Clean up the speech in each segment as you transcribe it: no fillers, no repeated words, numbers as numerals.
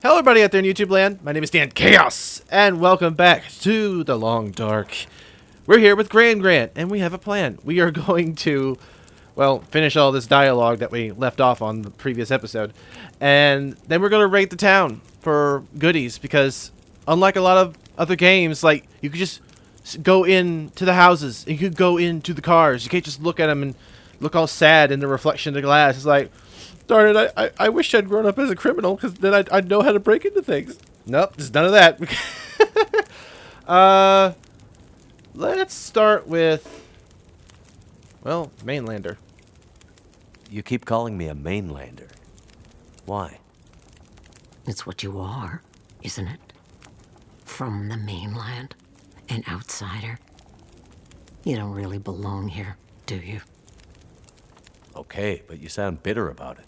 Hello everybody out there in YouTube land, my name is Dan Chaos, and welcome back to the Long Dark. We're here with Grant, and we have a plan. We are going to, well, finish all this dialogue that we left off on the previous episode, and then we're going to raid the town for goodies, because unlike a lot of other games, like, you could just go into the houses, and you could go into the cars. You can't just look at them and look all sad in the reflection of the glass. It's like, darn it, I wish I'd grown up as a criminal, because then I'd know how to break into things. Nope, there's none of that. Let's start with, well, mainlander. You keep calling me a mainlander. Why? It's what you are, isn't it? From the mainland, an outsider. You don't really belong here, do you? Okay, but you sound bitter about it.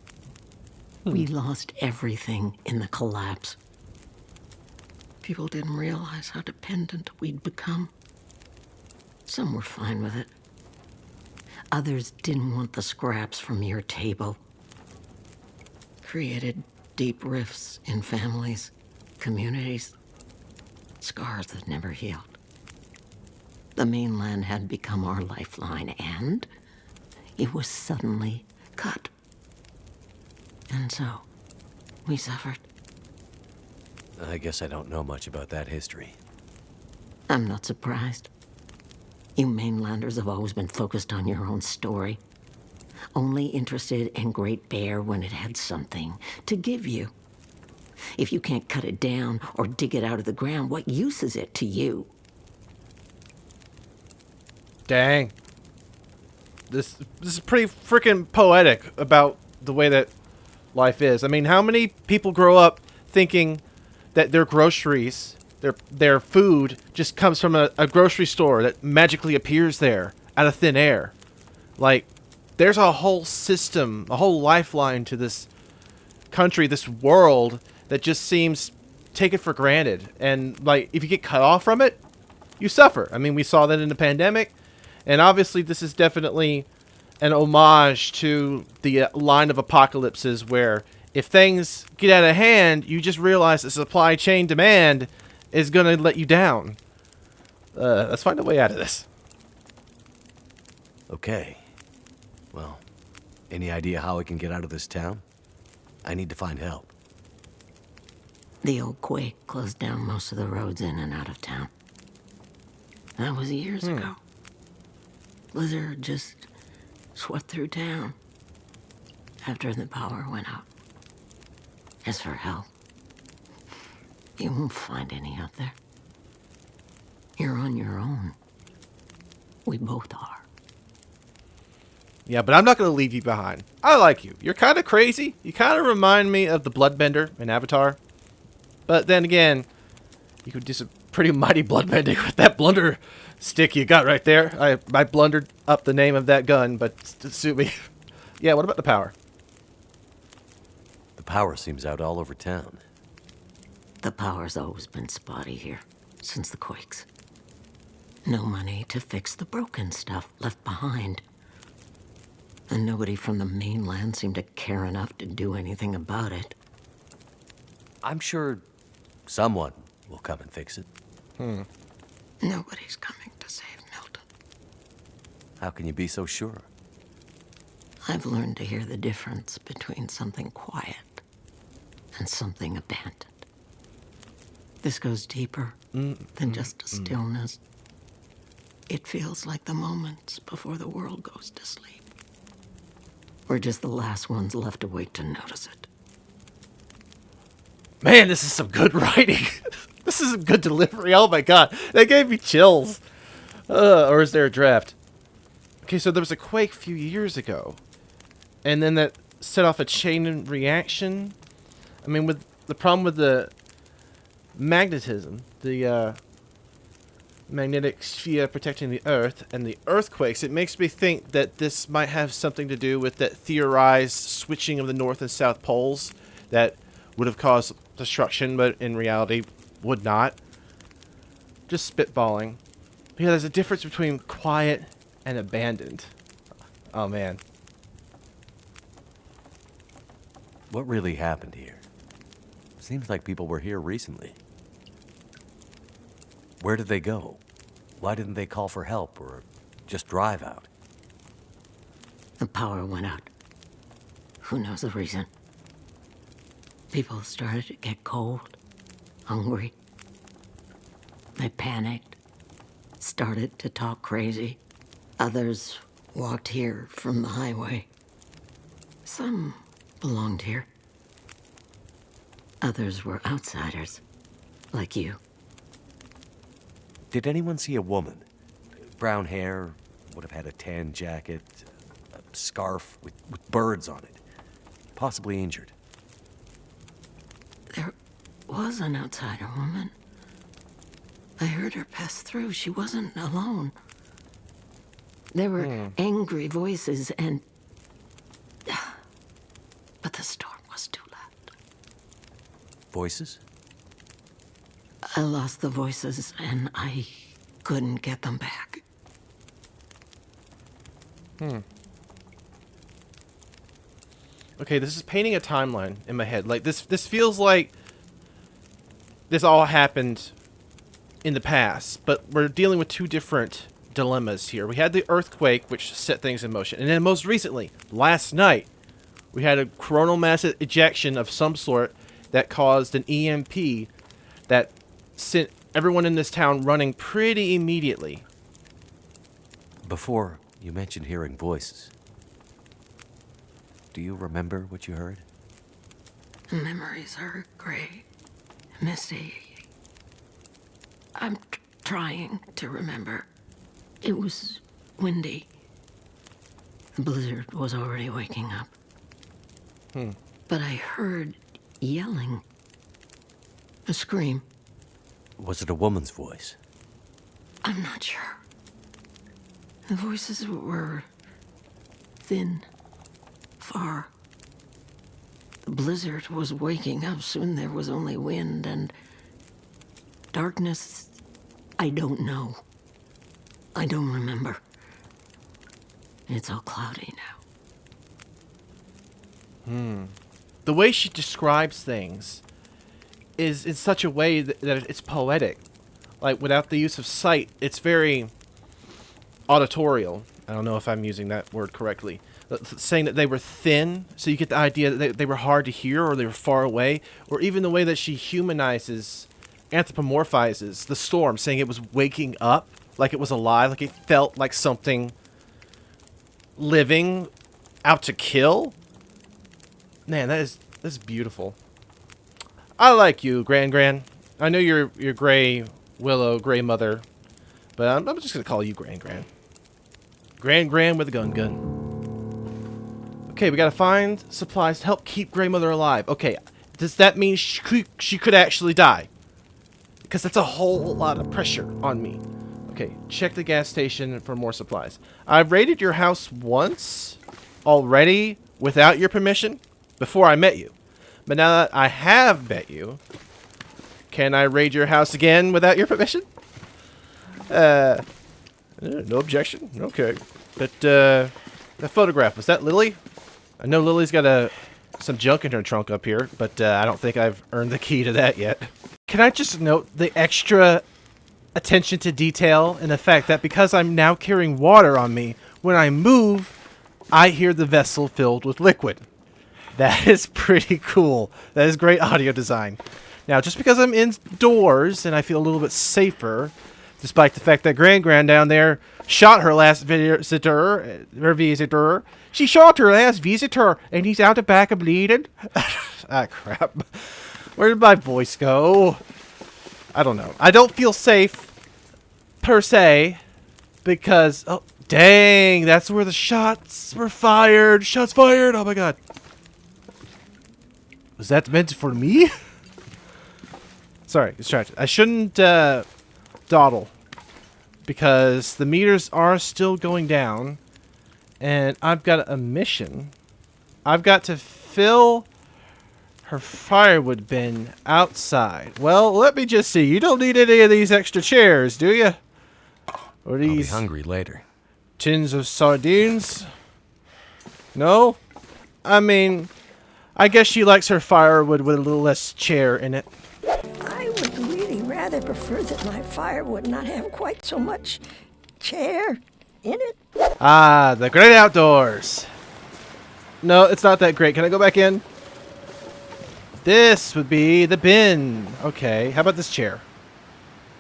We lost everything in the collapse. People didn't realize how dependent we'd become. Some were fine with it. Others didn't want the scraps from your table. Created deep rifts in families, communities, scars that never healed. The mainland had become our lifeline, and it was suddenly cut. And so, we suffered. I guess I don't know much about that history. I'm not surprised. You mainlanders have always been focused on your own story. Only interested in Great Bear when it had something to give you. If you can't cut it down or dig it out of the ground, what use is it to you? Dang. This is pretty freaking poetic about the way that life is. I mean, how many people grow up thinking that their groceries, their food, just comes from a grocery store that magically appears there out of thin air? Like, there's a whole system, a whole lifeline to this country, this world, that just seems taken for granted. And, like, if you get cut off from it, you suffer. I mean, we saw that in the pandemic, and obviously this is definitely an homage to the line of apocalypses where if things get out of hand, you just realize the supply chain demand is going to let you down. Let's find a way out of this. Okay. Well, any idea how I can get out of this town? I need to find help. The old quake closed down most of the roads in and out of town. That was years ago. Blizzard just swept through town after the power went out. As for help, you won't find any out there. You're on your own. We both are. Yeah, but I'm not going to leave you behind. I like you. You're kind of crazy. You kind of remind me of the Bloodbender in Avatar. But then again, you could do some pretty mighty bloodbending with that blunder stick you got right there. I blundered up the name of that gun, but suit me. Yeah, what about the power? The power seems out all over town. The power's always been spotty here, since the quakes. No money to fix the broken stuff left behind. And nobody from the mainland seemed to care enough to do anything about it. I'm sure someone will come and fix it. Nobody's coming to save Milton. How can you be so sure? I've learned to hear the difference between something quiet and something abandoned. This goes deeper than just a stillness. It feels like the moments before the world goes to sleep. We're just the last ones left awake to notice it. Man, this is some good writing. This is some good delivery. Oh my god, that gave me chills. Or is there a draft? Okay, so there was a quake a few years ago, and then that set off a chain reaction. I mean, with the problem with the magnetism, the magnetic sphere protecting the Earth, and the earthquakes, it makes me think that this might have something to do with that theorized switching of the North and South poles that would have caused destruction, but in reality would not. Just spitballing. But yeah, there's a difference between quiet and abandoned. Oh man. What really happened here? Seems like people were here recently. Where did they go? Why didn't they call for help or just drive out? The power went out. Who knows the reason? People started to get cold, hungry. They panicked, started to talk crazy. Others walked here from the highway. Some belonged here. Others were outsiders, like you. Did anyone see a woman? Brown hair, would have had a tan jacket, a scarf with birds on it. Possibly injured. There was an outsider woman. I heard her pass through. She wasn't alone. There were angry voices and... But the storm was too loud. Voices? I lost the voices and I couldn't get them back. Okay, this is painting a timeline in my head. Like, this feels like this all happened in the past, but we're dealing with two different dilemmas here. We had the earthquake, which set things in motion. And then most recently, last night, we had a coronal mass ejection of some sort that caused an EMP that sent everyone in this town running pretty immediately. Before, you mentioned hearing voices. Do you remember what you heard? Memories are gray, misty. I'm trying to remember. It was windy. The blizzard was already waking up. But I heard yelling. A scream. Was it a woman's voice? I'm not sure. The voices were thin, far. The blizzard was waking up. Soon there was only wind and darkness. I don't know. I don't remember. It's all cloudy now. The way she describes things is in such a way that it's poetic. Like, without the use of sight, it's very auditorial. I don't know if I'm using that word correctly. Saying that they were thin, so you get the idea that they were hard to hear or they were far away, or even the way that she humanizes, anthropomorphizes the storm, saying it was waking up, like it was alive, like it felt like something living out to kill. Man, that's beautiful. I like you, Gran. I know you're Gray Willow, Gray Mother, but I'm just gonna call you Gran. Gran with a gun. Okay, we gotta find supplies to help keep Gray Mother alive. Okay, does that mean she could actually die? Because that's a whole lot of pressure on me. Okay, check the gas station for more supplies. I raided your house once already without your permission before I met you. But now that I have met you, can I raid your house again without your permission? No objection. Okay. But that photograph, was that Lily? I know Lily's got some junk in her trunk up here, but I don't think I've earned the key to that yet. Can I just note the extra attention to detail and the fact that because I'm now carrying water on me, when I move, I hear the vessel filled with liquid. That is pretty cool. That is great audio design. Now, just because I'm indoors and I feel a little bit safer, despite the fact that Gran down there shot her last visitor, she shot her last visitor, and he's out the back of bleeding. Ah, crap. Where did my voice go? I don't know. I don't feel safe, per se, because... Oh, dang, that's where the shots were fired. Shots fired. Oh, my God. Was that meant for me? Sorry, distracted. I shouldn't dawdle, because the meters are still going down, and I've got a mission. I've got to fill her firewood bin outside. Well, let me just see. You don't need any of these extra chairs, do you? Or these I'll be hungry later. tins of sardines? No? I mean, I guess she likes her firewood with a little less chair in it. I would really rather prefer that my firewood not have quite so much chair in it. Ah, the great outdoors. No, it's not that great. Can I go back in? This would be the bin. Okay, how about this chair?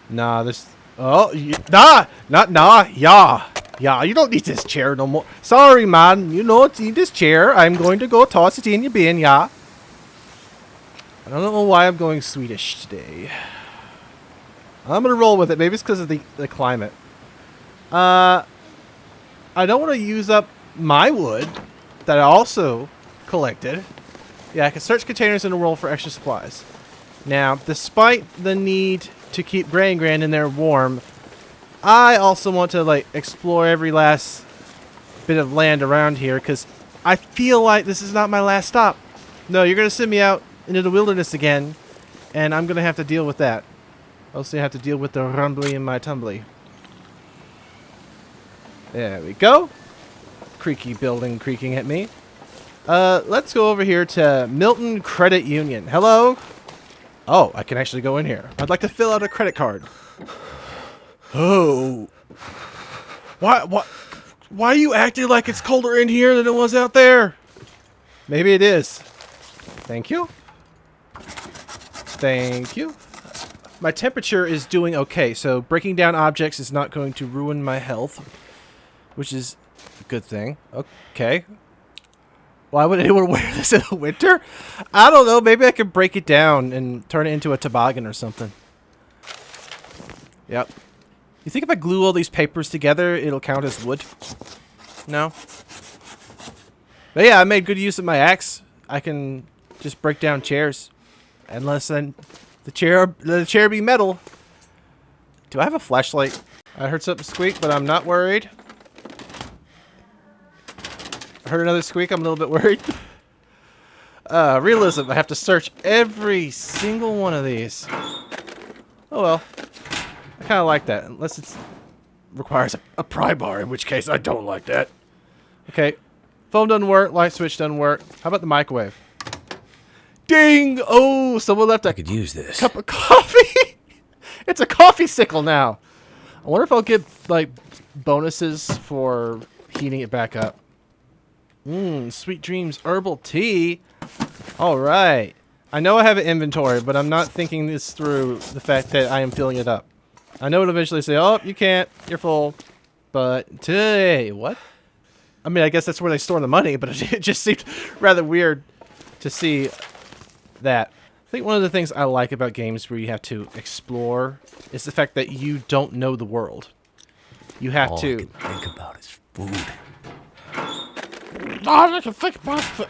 Nah, this... Oh, yeah. Yeah, you don't need this chair no more. Sorry, man. You don't need this chair. I'm going to go toss it in your bin, yeah. I don't know why I'm going Swedish today. I'm going to roll with it. Maybe it's because of the climate. I don't want to use up my wood that I also collected. Yeah, I can search containers in the world for extra supplies. Now, despite the need to keep Gray and Grand in there warm, I also want to, like, explore every last bit of land around here, because I feel like this is not my last stop. No, you're going to send me out into the wilderness again, and I'm going to have to deal with that. Also, I have to deal with the rumbly in my tumbly. There we go. Creaky building creaking at me. Let's go over here to Milton Credit Union. Hello? Oh, I can actually go in here. I'd like to fill out a credit card. Oh. Why are you acting like it's colder in here than it was out there? Maybe it is. Thank you. Thank you. My temperature is doing okay, so breaking down objects is not going to ruin my health, which is a good thing. Okay. Why would anyone wear this in the winter? I don't know. Maybe I could break it down and turn it into a toboggan or something. Yep. You think if I glue all these papers together, it'll count as wood? No? But yeah, I made good use of my axe. I can just break down chairs. Unless then the chair be metal. Do I have a flashlight? I heard something squeak, but I'm not worried. I heard another squeak, I'm a little bit worried. Realism, I have to search every single one of these. Oh well. I kind of like that, unless it requires a pry bar, in which case I don't like that. Okay, phone doesn't work, light switch doesn't work. How about the microwave? Ding! Oh, someone left I could use this. cup of coffee. It's a coffee sickle now. I wonder if I'll get, like, bonuses for heating it back up. Sweet Dreams herbal tea. All right. I know I have an inventory, but I'm not thinking this through the fact that I am filling it up. I know it'll eventually say, oh, you can't, you're full. But today, what? I mean, I guess that's where they store the money, but it just seemed rather weird to see that. I think one of the things I like about games where you have to explore is the fact that you don't know the world. You have to... All I can think about is food.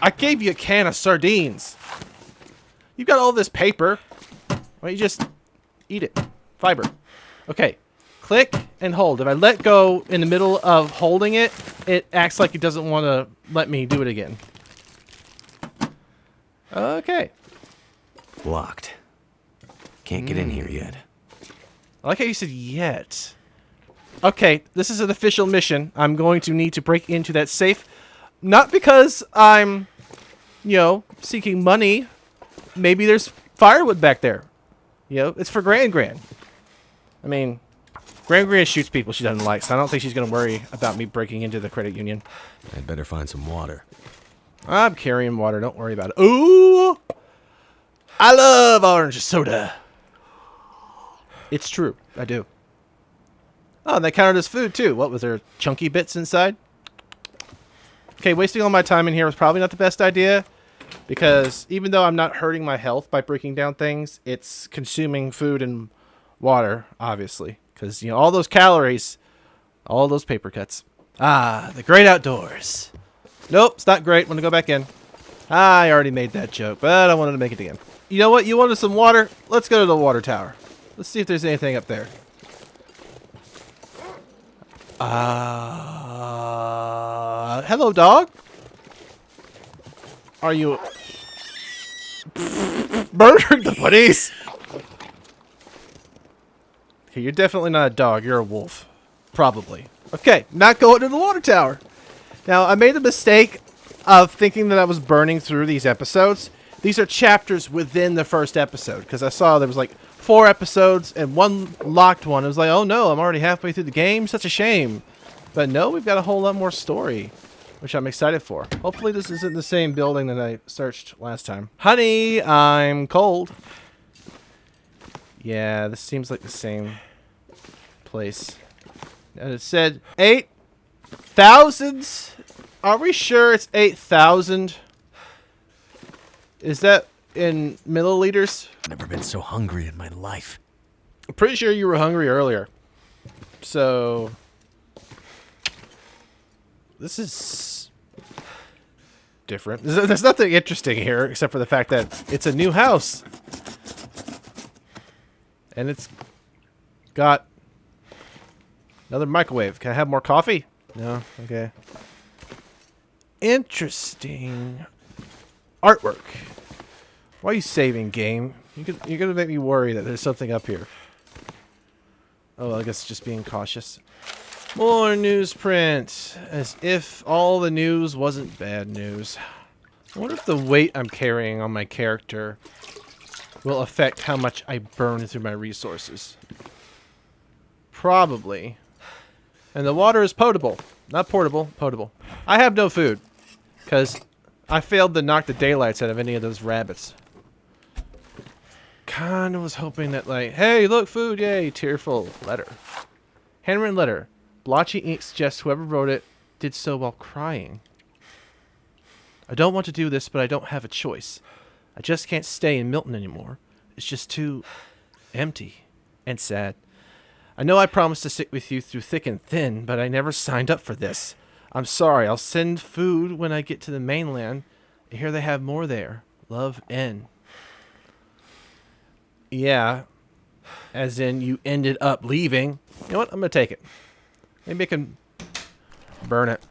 I gave you a can of sardines. You got all this paper. Why don't you just eat it? Fiber. Okay. Click and hold. If I let go in the middle of holding it, it acts like it doesn't want to let me do it again. Okay. Locked. Can't get in here yet. I like how you said yet. Okay, this is an official mission. I'm going to need to break into that safe. Not because I'm, you know, seeking money. Maybe there's firewood back there. You know, it's for Gran. I mean, Gran shoots people she doesn't like, so I don't think she's going to worry about me breaking into the credit union. I'd better find some water. I'm carrying water. Don't worry about it. Ooh! I love orange soda. It's true. I do. Oh, and they counted as food, too. What, was there chunky bits inside? Okay, wasting all my time in here was probably not the best idea. Because even though I'm not hurting my health by breaking down things, it's consuming food and water, obviously. Because, you know, all those calories, all those paper cuts. Ah, the great outdoors. Nope, it's not great. Want to go back in. I already made that joke, but I wanted to make it again. You know what? You wanted some water? Let's go to the water tower. Let's see if there's anything up there. Hello, dog. Are you murdering the bunnies? Okay, you're definitely not a dog. You're a wolf. Probably. Okay, not going to the water tower. Now, I made the mistake of thinking that I was burning through these episodes. These are chapters within the first episode, because I saw there was like 4 episodes and one locked one. It was like, oh no, I'm already halfway through the game. Such a shame. But no, we've got a whole lot more story, which I'm excited for. Hopefully this isn't the same building that I searched last time. Honey, I'm cold. Yeah, this seems like the same place. And it said 8,000. Are we sure it's 8,000? Is that in milliliters? Never been so hungry in my life. I'm pretty sure you were hungry earlier. So this is different. There's nothing interesting here except for the fact that it's a new house. And it's got another microwave. Can I have more coffee? No? Okay. Interesting artwork. Why are you saving, game? You're gonna make me worry that there's something up here. Oh, I guess just being cautious. More newsprint. As if all the news wasn't bad news. I wonder if the weight I'm carrying on my character will affect how much I burn through my resources. Probably. And the water is potable. Not portable, potable. I have no food. Because I failed to knock the daylights out of any of those rabbits. Kinda was hoping that, like, hey, look, food, yay, tearful letter. Handwritten letter. Blotchy ink suggests whoever wrote it did so while crying. I don't want to do this, but I don't have a choice. I just can't stay in Milton anymore. It's just too empty and sad. I know I promised to stick with you through thick and thin, but I never signed up for this. I'm sorry. I'll send food when I get to the mainland. I hear they have more there. Love, N. Yeah. As in, you ended up leaving. You know what? I'm going to take it. Maybe I can burn it.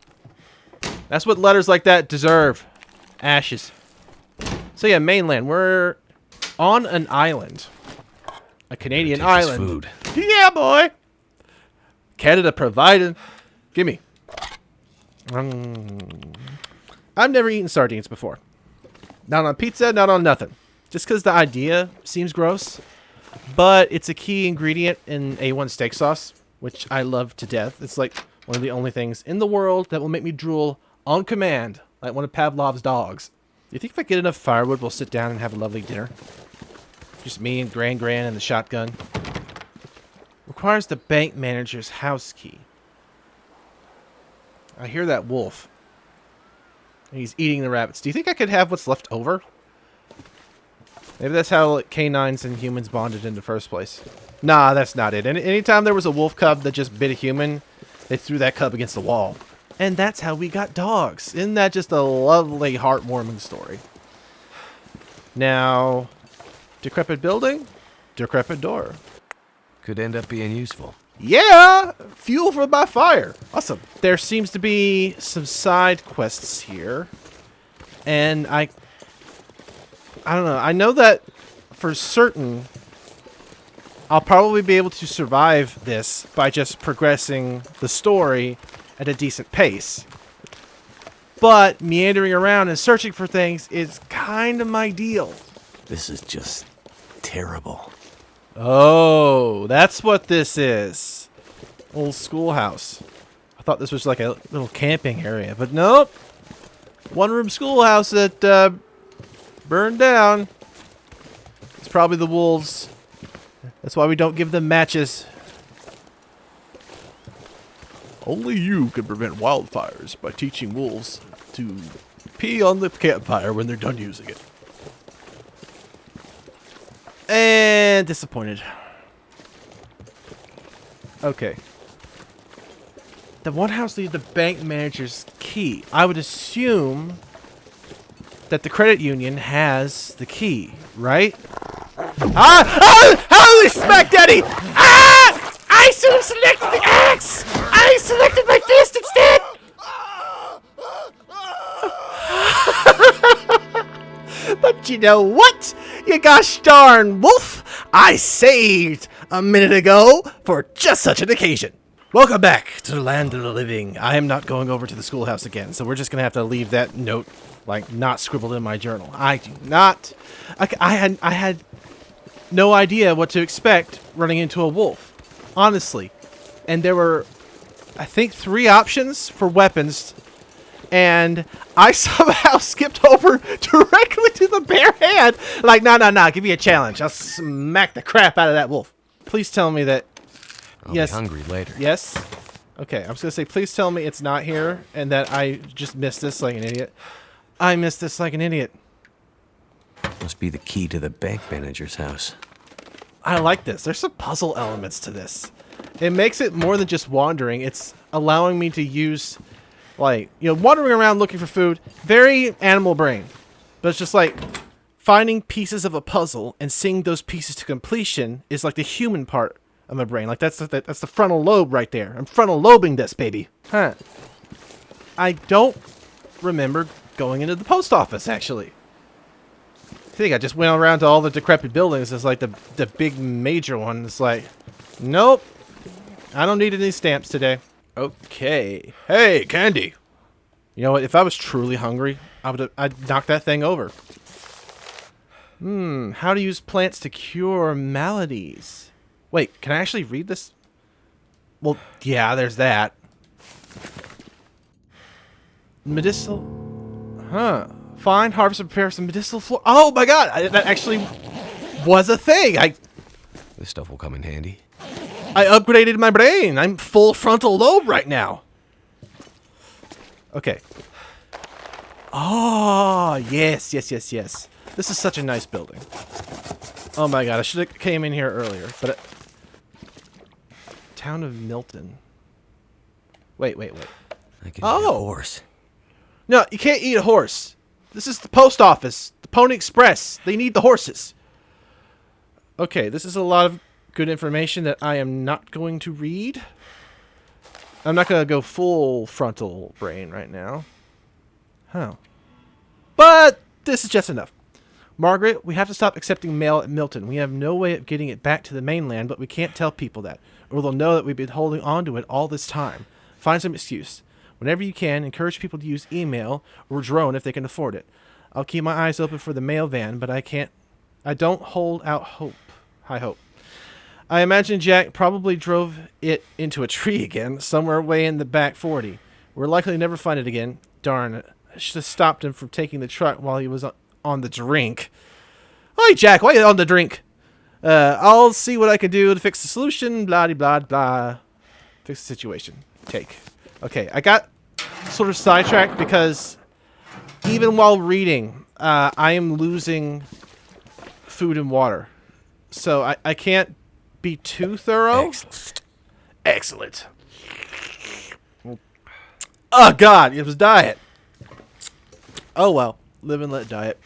That's what letters like that deserve. Ashes. So yeah, mainland. We're on an island. A Canadian island. Food. Yeah, boy. Canada provided. Gimme. I've never eaten sardines before. Not on pizza, not on nothing. Just because the idea seems gross. But it's a key ingredient in A1 steak sauce, which I love to death. It's like one of the only things in the world that will make me drool on command, like one of Pavlov's dogs. Do you think if I get enough firewood, we'll sit down and have a lovely dinner? Just me and Gran and the shotgun. Requires the bank manager's house key. I hear that wolf. He's eating the rabbits. Do you think I could have what's left over? Maybe that's how like, canines and humans bonded in the first place. Nah, that's not it. Anytime there was a wolf cub that just bit a human, they threw that cub against the wall. And that's how we got dogs. Isn't that just a lovely, heartwarming story? Now, decrepit building, decrepit door. Could end up being useful. Yeah! Fuel for my fire. Awesome. There seems to be some side quests here. And I don't know. I know that for certain I'll probably be able to survive this by just progressing the story at a decent pace. But meandering around and searching for things is kind of my deal. This is just terrible. Oh, that's what this is. Old schoolhouse. I thought this was like a little camping area, but nope. One-room schoolhouse that burned down. It's probably the wolves. That's why we don't give them matches. Only you can prevent wildfires by teaching wolves to pee on the campfire when they're done using it. And disappointed. Okay. The one house needs the bank manager's key. I would assume that the credit union has the key, right? Holy smack daddy! Ah! I should have selected the axe! I selected my fist instead! But you know what? You gosh darn wolf! I saved a minute ago for just such an occasion. Welcome back to the land of the living. I am not going over to the schoolhouse again, so we're just gonna have to leave that note, like, not scribbled in my journal. I do not. I had no idea what to expect running into a wolf, honestly. And there were, I think, 3 options for weapons, and I somehow skipped over directly to the bare hand. Like, nah, give me a challenge. I'll smack the crap out of that wolf. Please tell me that. I'll Yes. be hungry later. Yes? Okay, I'm just gonna say, please tell me it's not here and that I just missed this like an idiot. I missed this like an idiot. Must be the key to the bank manager's house. I like this. There's some puzzle elements to this. It makes it more than just wandering. It's allowing me to use, like, wandering around looking for food. Very animal brain. But it's just like finding pieces of a puzzle and seeing those pieces to completion is like the human part of my brain. Like, that's the frontal lobe right there. I'm frontal lobing this, baby. Huh. I don't remember going into the post office, actually. I think I just went around to all the decrepit buildings. It's like the big major one. It's like, nope. I don't need any stamps today. Okay. Hey, candy. You know what? If I was truly hungry, I'd knock that thing over. How to use plants to cure maladies. Wait, can I actually read this? Well, yeah, there's that. Medicinal. Huh. Find, harvest, and prepare some medicinal flora. Oh my god! That actually was a thing. This stuff will come in handy. I upgraded my brain. I'm full frontal lobe right now. Okay. Oh, yes. This is such a nice building. Oh my god, I should have came in here earlier, but... Town of Milton. Wait. I can eat a Oh. horse. No, you can't eat a horse. This is the post office. The Pony Express. They need the horses. Okay, this is a lot of good information that I am not going to read. I'm not going to go full frontal brain right now. Huh. But this is just enough. Margaret, we have to stop accepting mail at Milton. We have no way of getting it back to the mainland, but we can't tell people that, or they'll know that we've been holding on to it all this time. Find some excuse. Whenever you can, encourage people to use email or drone if they can afford it. I'll keep my eyes open for the mail van, but I don't hold out high hope. I imagine Jack probably drove it into a tree again, somewhere way in the back 40. We're likely to never find it again. Darn it. I should have stopped him from taking the truck while he was on the drink. Hey, Jack, why are you on the drink? I'll see what I can do to fix the solution, blah. Fix the situation. Take. Okay, I got sort of sidetracked because even while reading, I am losing food and water. So I can't be too thorough. Excellent. Oh, God, it was diet. Oh, well. Live and let diet.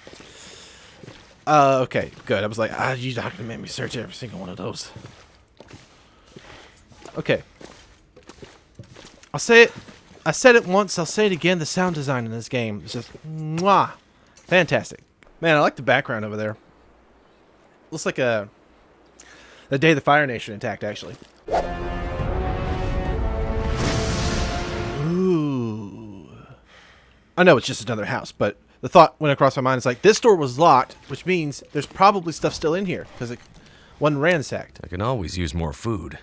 Okay, good. I was like, you're not going to make me search every single one of those. Okay. I'll say it. I said it once. I'll say it again. The sound design in this game is just mwah. Fantastic. Man, I like the background over there. Looks like the day the Fire Nation attacked, actually. Ooh. I know it's just another house, but the thought went across my mind. It's like, this door was locked, which means there's probably stuff still in here because it wasn't ransacked. I can always use more food.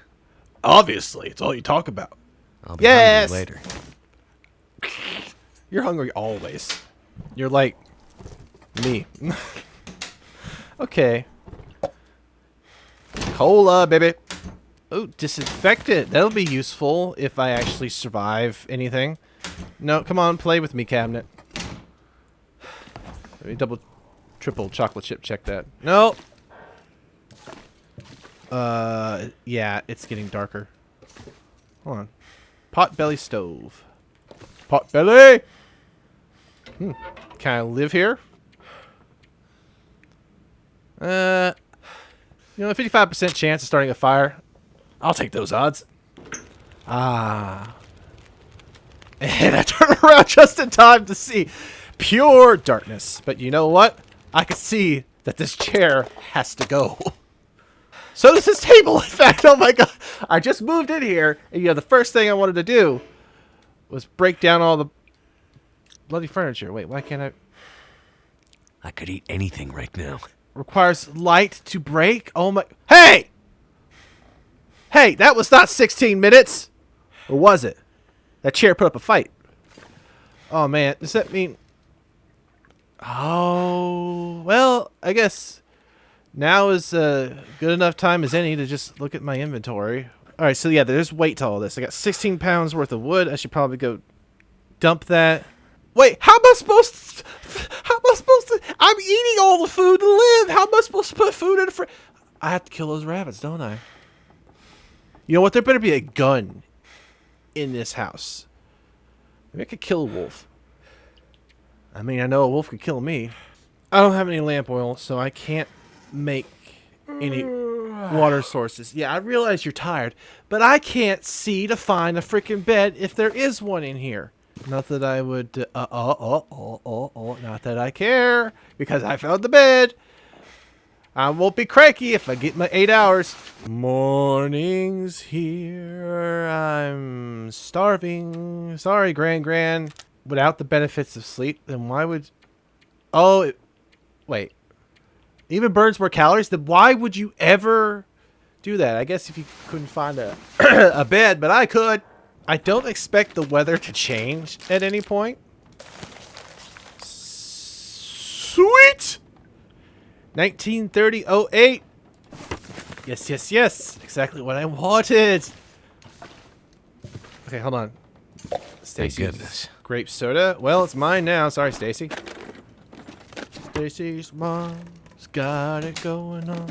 Obviously, it's all you talk about. I'll be hungry later. You're hungry always. You're like me. Okay. Cola, baby. Oh, disinfectant. That'll be useful if I actually survive anything. No, come on, play with me, cabinet. Let me double, triple chocolate chip check that. No. Yeah, it's getting darker. Hold on. Potbelly stove. Potbelly! Can I live here? 55% chance of starting a fire. I'll take those odds. And I turn around just in time to see pure darkness. But you know what? I can see that this chair has to go. So does this table, in fact. Oh my god. I just moved in here, and the first thing I wanted to do was break down all the bloody furniture. Wait, why can't I? I could eat anything right now. Requires light to break. Oh my! Hey! Hey, that was not 16 minutes, or was it? That chair put up a fight. Oh man, does that mean? Oh well, I guess now is good enough time as any to just look at my inventory. All right, so yeah, there's weight to all this. I got 16 pounds worth of wood. I should probably go dump that. Wait, how am I supposed to? I'm eating all the food to live. How am I supposed to put food in the fridge? I have to kill those rabbits, don't I? You know what? There better be a gun in this house. Maybe I could kill a wolf. I mean, I know a wolf could kill me. I don't have any lamp oil, so I can't make any water sources. Yeah, I realize you're tired, but I can't see to find a freaking bed if there is one in here. Not that I would, not that I care, because I found the bed. I won't be cranky if I get my 8 hours. Morning's here, I'm starving. Sorry, Gran. Without the benefits of sleep, then why would... Oh, wait. Even burns more calories? Then why would you ever do that? I guess if you couldn't find a, a bed, but I could. I don't expect the weather to change at any point. Sweet! 1930-08. Yes. Exactly what I wanted. Okay, hold on. Stacy's grape soda. Well, it's mine now. Sorry, Stacy. Stacy's mom's got it going on.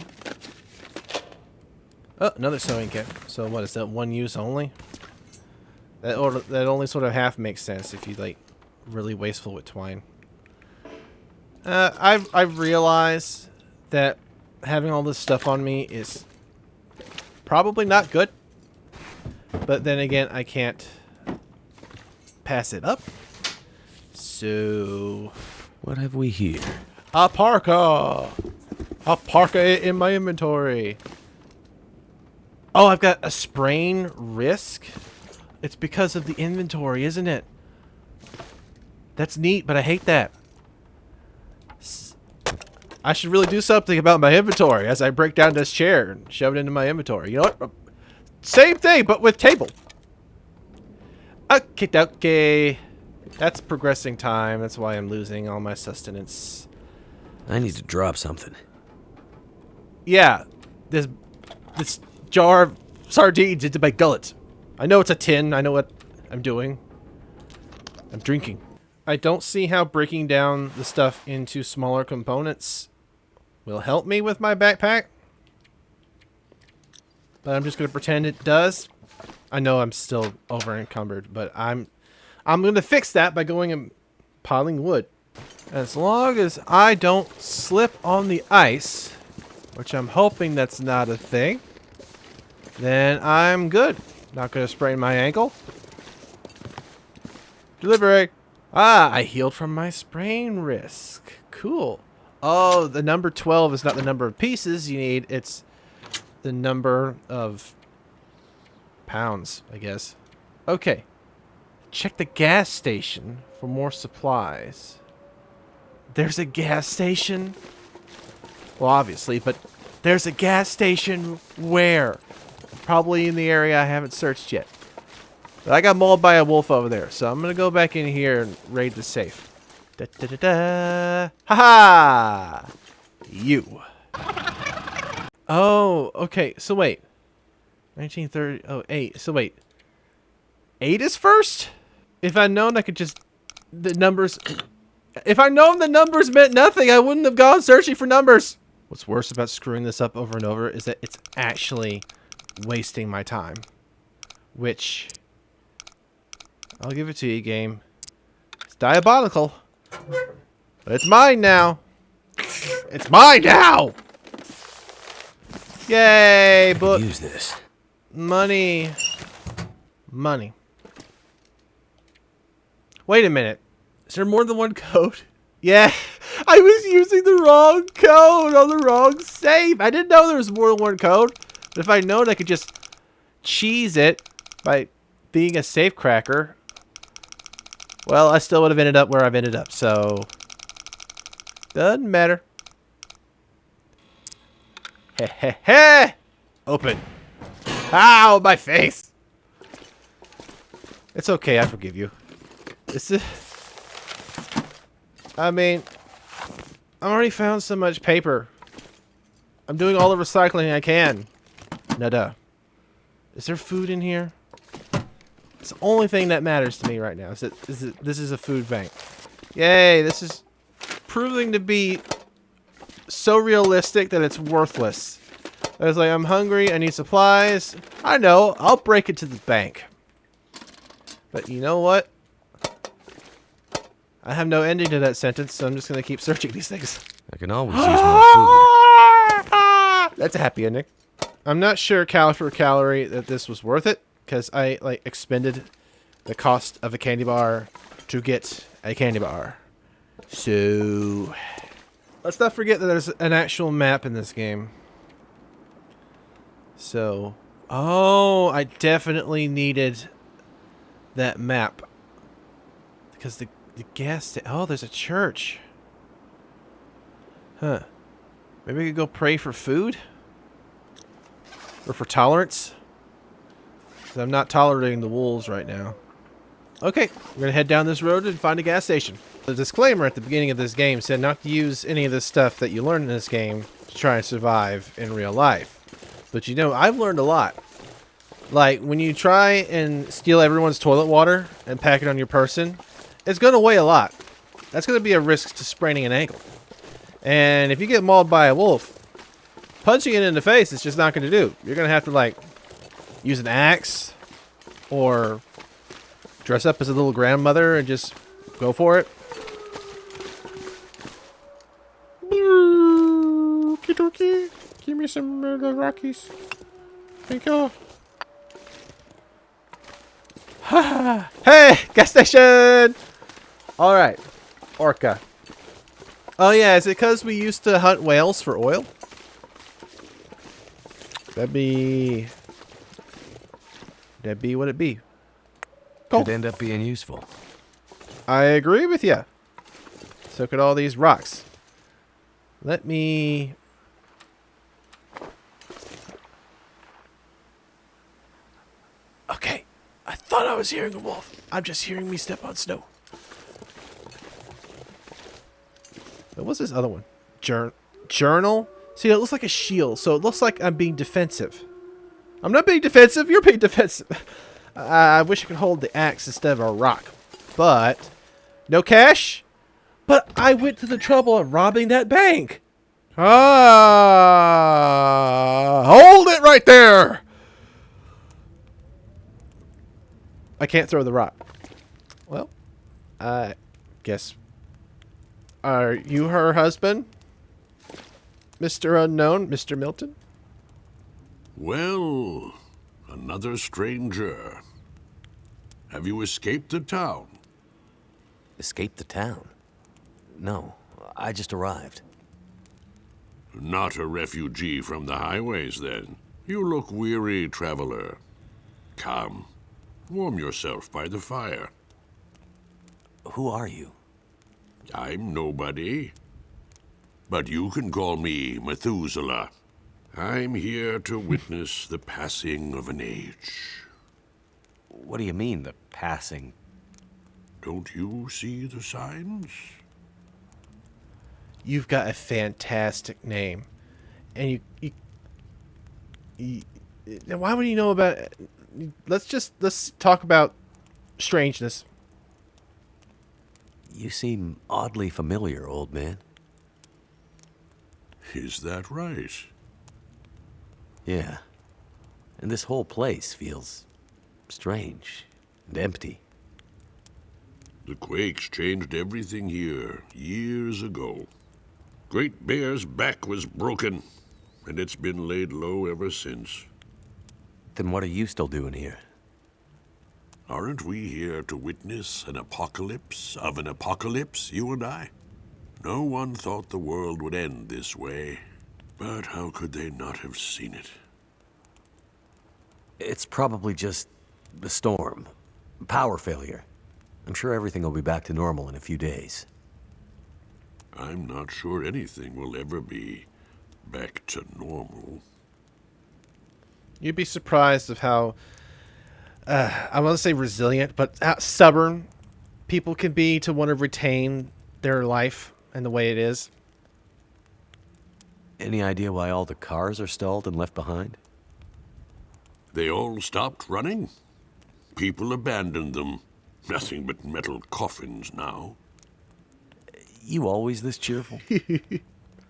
Oh, another sewing kit. So what is that? One use only? That only sort of half makes sense if you like really wasteful with twine. I've realized that having all this stuff on me is probably not good. But then again, I can't pass it up. So What have we here? a parka. A parka in my inventory. Oh, I've got a sprain risk. It's because of the inventory, isn't it? That's neat, but I hate that. I should really do something about my inventory as I break down this chair and shove it into my inventory. You know what? Same thing, but with table. Okay. That's progressing time. That's why I'm losing all my sustenance. I need to drop something. Yeah. This jar of sardines into my gullet. I know it's a tin. I know what I'm doing. I'm drinking. I don't see how breaking down the stuff into smaller components will help me with my backpack. But I'm just going to pretend it does. I know I'm still over encumbered, but I'm going to fix that by going and piling wood. As long as I don't slip on the ice, which I'm hoping that's not a thing, then I'm good. Not going to sprain my ankle. Delivery. Ah, I healed from my sprain risk. Cool. Oh, the number 12 is not the number of pieces you need. It's the number of pounds, I guess. Okay. Check the gas station for more supplies. There's a gas station? Well, obviously, but there's a gas station where? Probably in the area I haven't searched yet. But I got mauled by a wolf over there, so I'm going to go back in here and raid the safe. Da-da-da-da. Ha-ha! You. Oh, okay. So wait. 1930. Oh, 8. So wait. 8 is first? If I'd known I could just... The numbers... If I'd known the numbers meant nothing, I wouldn't have gone searching for numbers. What's worse about screwing this up over and over is that it's actually wasting my time. Which... I'll give it to you, game. It's diabolical. But it's mine now. It's mine now! Yay, book. Use this. Money. Money. Wait a minute. Is there more than one code? Yeah, I was using the wrong code on the wrong save. I didn't know there was more than one code. But if I'd known, I could just cheese it by being a safe cracker, well, I still would have ended up where I've ended up, so doesn't matter. Heh heh heh! Open. Ow, my face! It's okay, I forgive you. This is... I mean, I've already found so much paper. I'm doing all the recycling I can. Nada. Is there food in here? It's the only thing that matters to me right now. This is a food bank. Yay, this is proving to be so realistic that it's worthless. I was like, I'm hungry, I need supplies. I know, I'll break it to the bank. But you know what? I have no ending to that sentence, so I'm just going to keep searching these things. I can always use more food. That's a happy ending. I'm not sure calorie for calorie that this was worth it, because I like expended the cost of a candy bar to get a candy bar. So let's not forget that there's an actual map in this game. So, oh, I definitely needed that map because the gas oh, there's a church. Huh. Maybe we could go pray for food? Or for tolerance? Because I'm not tolerating the wolves right now. Okay, we're going to head down this road and find a gas station. The disclaimer at the beginning of this game said not to use any of the stuff that you learn in this game to try and survive in real life. But you know, I've learned a lot. Like, when you try and steal everyone's toilet water and pack it on your person, it's going to weigh a lot. That's going to be a risk to spraining an ankle. And if you get mauled by a wolf, punching it in the face is just not going to do. You're going to have to, like, use an axe or dress up as a little grandmother and just go for it. Okie give me some of the Rockies. Thank you. Hey, gas station! Alright. Orca. Oh yeah, is it because we used to hunt whales for oil? That'd be what it be. Could end up being useful. I agree with you. So could all these rocks. Let me... Okay. I thought I was hearing a wolf. I'm just hearing me step on snow. What's this other one? Journal? See, it looks like a shield, so it looks like I'm being defensive. I'm not being defensive, you're being defensive. I wish I could hold the axe instead of a rock. But, no cash? But I went to the trouble of robbing that bank. Hold it right there! I can't throw the rock. Well, I guess... Are you her husband? Mr. Unknown, Mr. Milton? Well, another stranger. Have you escaped the town? Escape the town? No, I just arrived. Not a refugee from the highways, then. You look weary, traveler. Come, warm yourself by the fire. Who are you? I'm nobody. But you can call me Methuselah. I'm here to witness the passing of an age. What do you mean, the passing? Don't you see the signs? You've got a fantastic name. And you why would you know about it? Let's talk about strangeness. You seem oddly familiar, old man. Is that right? Yeah. And this whole place feels strange and empty. The quakes changed everything here years ago. Great Bear's back was broken, and it's been laid low ever since. Then what are you still doing here? Aren't we here to witness an apocalypse of an apocalypse, you and I? No one thought the world would end this way, but how could they not have seen it? It's probably just the storm. Power failure. I'm sure everything will be back to normal in a few days. I'm not sure anything will ever be back to normal. You'd be surprised of how, I want to say resilient, but how stubborn people can be to want to retain their life and the way it is. Any idea why all the cars are stalled and left behind? They all stopped running. People abandoned them. Nothing but metal coffins now. You always this cheerful?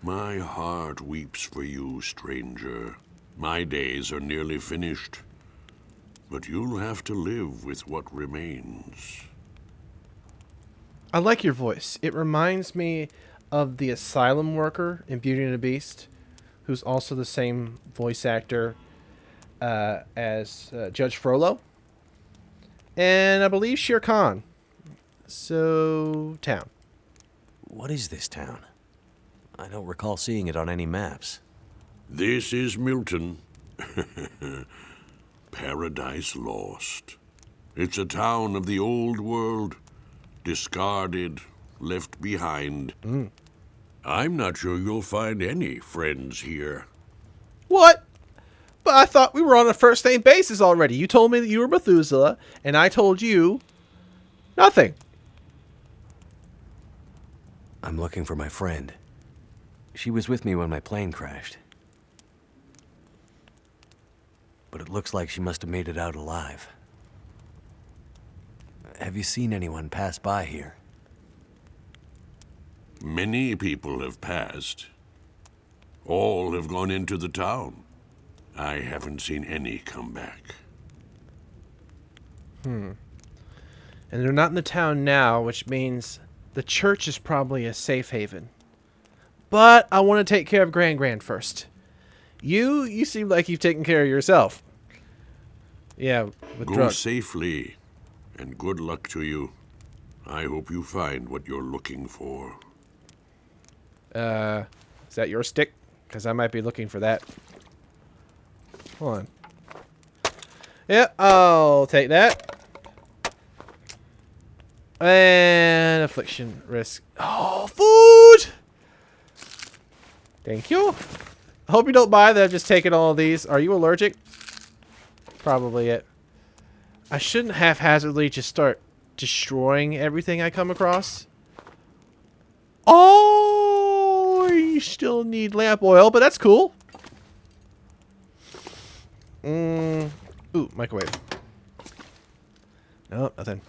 My heart weeps for you, stranger. My days are nearly finished. But you'll have to live with what remains. I like your voice. It reminds me of the asylum worker in Beauty and the Beast, who's also the same voice actor as Judge Frollo. And I believe Shere Khan. So, town. What is this town? I don't recall seeing it on any maps. This is Milton. Paradise Lost. It's a town of the old world, discarded, left behind. I'm not sure you'll find any friends here. What? But I thought we were on a first name basis already. You told me that you were Methuselah, and I told you nothing. I'm looking for my friend. She was with me when my plane crashed. But it looks like she must have made it out alive. Have you seen anyone pass by here? Many people have passed. All have gone into the town. I haven't seen any come back. And they're not in the town now, which means the church is probably a safe haven. But I want to take care of Grand first. You seem like you've taken care of yourself. Yeah, with Go drugs. safely, and good luck to you. I hope you find what you're looking for. Is that your stick? Because I might be looking for that. Hold on. Yeah, I'll take that. And affliction risk. Oh, food! Thank you. I hope you don't mind that I've just taken all of these. Are you allergic? Probably it. I shouldn't haphazardly just start destroying everything I come across. Oh, you still need lamp oil, but that's cool. Ooh, microwave. Nope, nothing.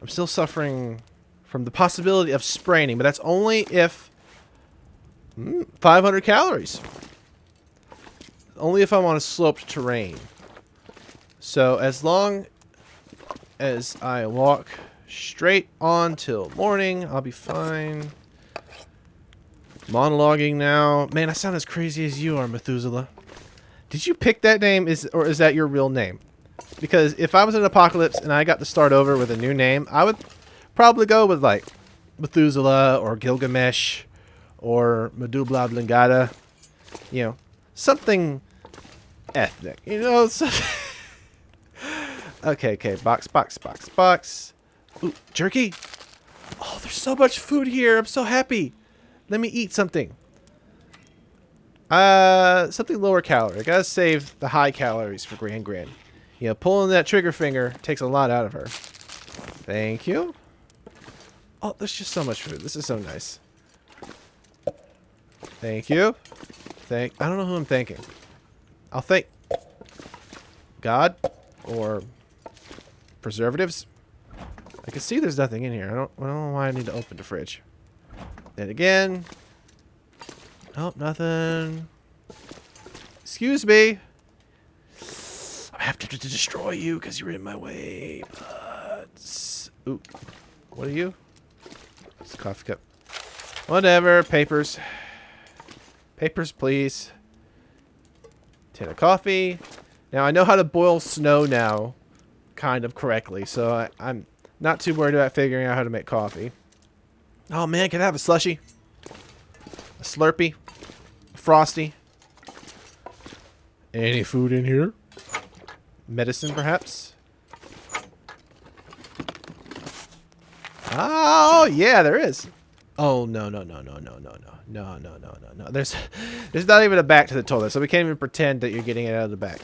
I'm still suffering from the possibility of spraining, but that's only if 500 calories. Only if I'm on a sloped terrain. So as long as I walk straight on till morning, I'll be fine. Monologuing now. Man, I sound as crazy as you are, Methuselah. Did you pick that name, or is that your real name? Because if I was in an apocalypse and I got to start over with a new name, I would probably go with like Methuselah or Gilgamesh or Medubla Blingata. You know, something ethnic. You know, so okay, box. Ooh, jerky. Oh, there's so much food here. I'm so happy. Let me eat something. Something lower calorie. I gotta save the high calories for Grand. You know, pulling that trigger finger takes a lot out of her. Thank you. Oh, there's just so much food. This is so nice. Thank you. I don't know who I'm thanking. I'll thank God or preservatives. I can see there's nothing in here. I don't know why I need to open the fridge. Then again. Oh, nothing. Excuse me. I have to destroy you because you're in my way. But... Ooh. What are you? It's a coffee cup. Whatever. Papers. Papers, please. Tin of coffee. Now, I know how to boil snow now. Kind of correctly. So, I'm not too worried about figuring out how to make coffee. Oh, man. Can I have a slushie? A Slurpee? A Frosty? Any food in here? Medicine, perhaps? Oh, yeah, there is. Oh, no. No. There's not even a back to the toilet, so we can't even pretend that you're getting it out of the back.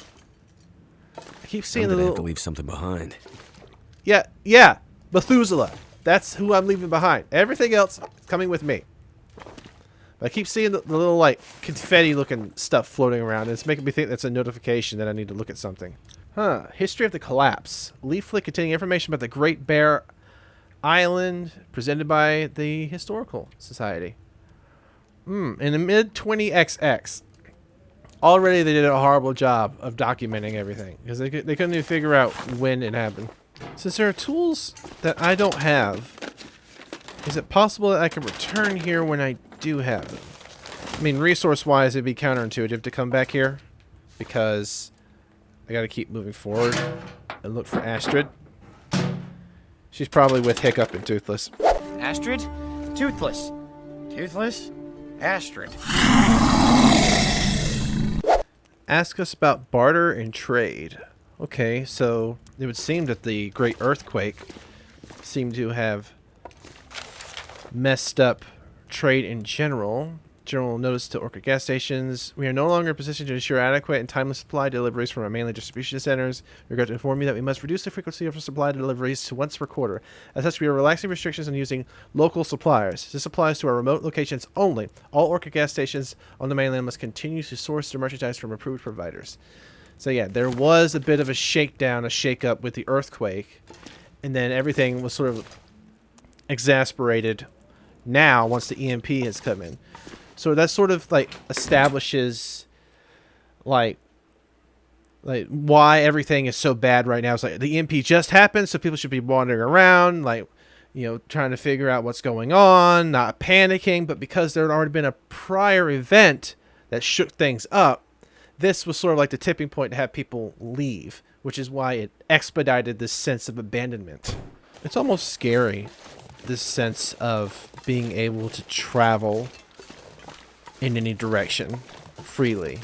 I keep seeing I'm the gonna have little... to leave something behind. Yeah. Methuselah. That's who I'm leaving behind. Everything else is coming with me. But I keep seeing the little, like, confetti-looking stuff floating around. And it's making me think that's a notification that I need to look at something. History of the Collapse. Leaflet containing information about the Great Bear Island, presented by the Historical Society. In the mid-20XX. Already they did a horrible job of documenting everything. Because they couldn't even figure out when it happened. Since there are tools that I don't have, is it possible that I can return here when I do have them? I mean, resource-wise, it'd be counterintuitive to come back here. Because I gotta keep moving forward and look for Astrid. She's probably with Hiccup and Toothless. Astrid? Toothless. Toothless? Astrid. Ask us about barter and trade. Okay, so it would seem that the Great Earthquake seemed to have messed up trade in general. General notice to Orchid gas stations. We are no longer in a position to ensure adequate and timely supply deliveries from our mainland distribution centers. We regret to inform you that we must reduce the frequency of our supply deliveries to once per quarter. As such, we are relaxing restrictions on using local suppliers. This applies to our remote locations only. All Orchid gas stations on the mainland must continue to source their merchandise from approved providers. So yeah, there was a bit of a shakedown, a shake-up with the earthquake, and then everything was sort of exasperated now once the EMP has come in. So that sort of like establishes like why everything is so bad right now. It's like the EMP just happened, so people should be wandering around, like, you know, trying to figure out what's going on, not panicking, but because there had already been a prior event that shook things up, this was sort of like the tipping point to have people leave, which is why it expedited this sense of abandonment. It's almost scary, this sense of being able to travel in any direction freely.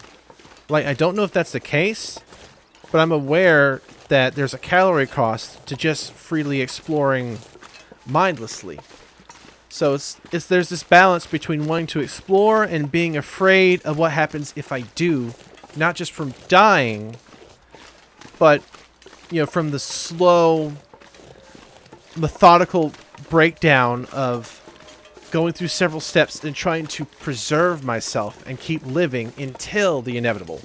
Like, I don't know if that's the case, but I'm aware that there's a calorie cost to just freely exploring mindlessly. So there's this balance between wanting to explore and being afraid of what happens if I do. Not just from dying, but, you know, from the slow, methodical breakdown of going through several steps and trying to preserve myself and keep living until the inevitable.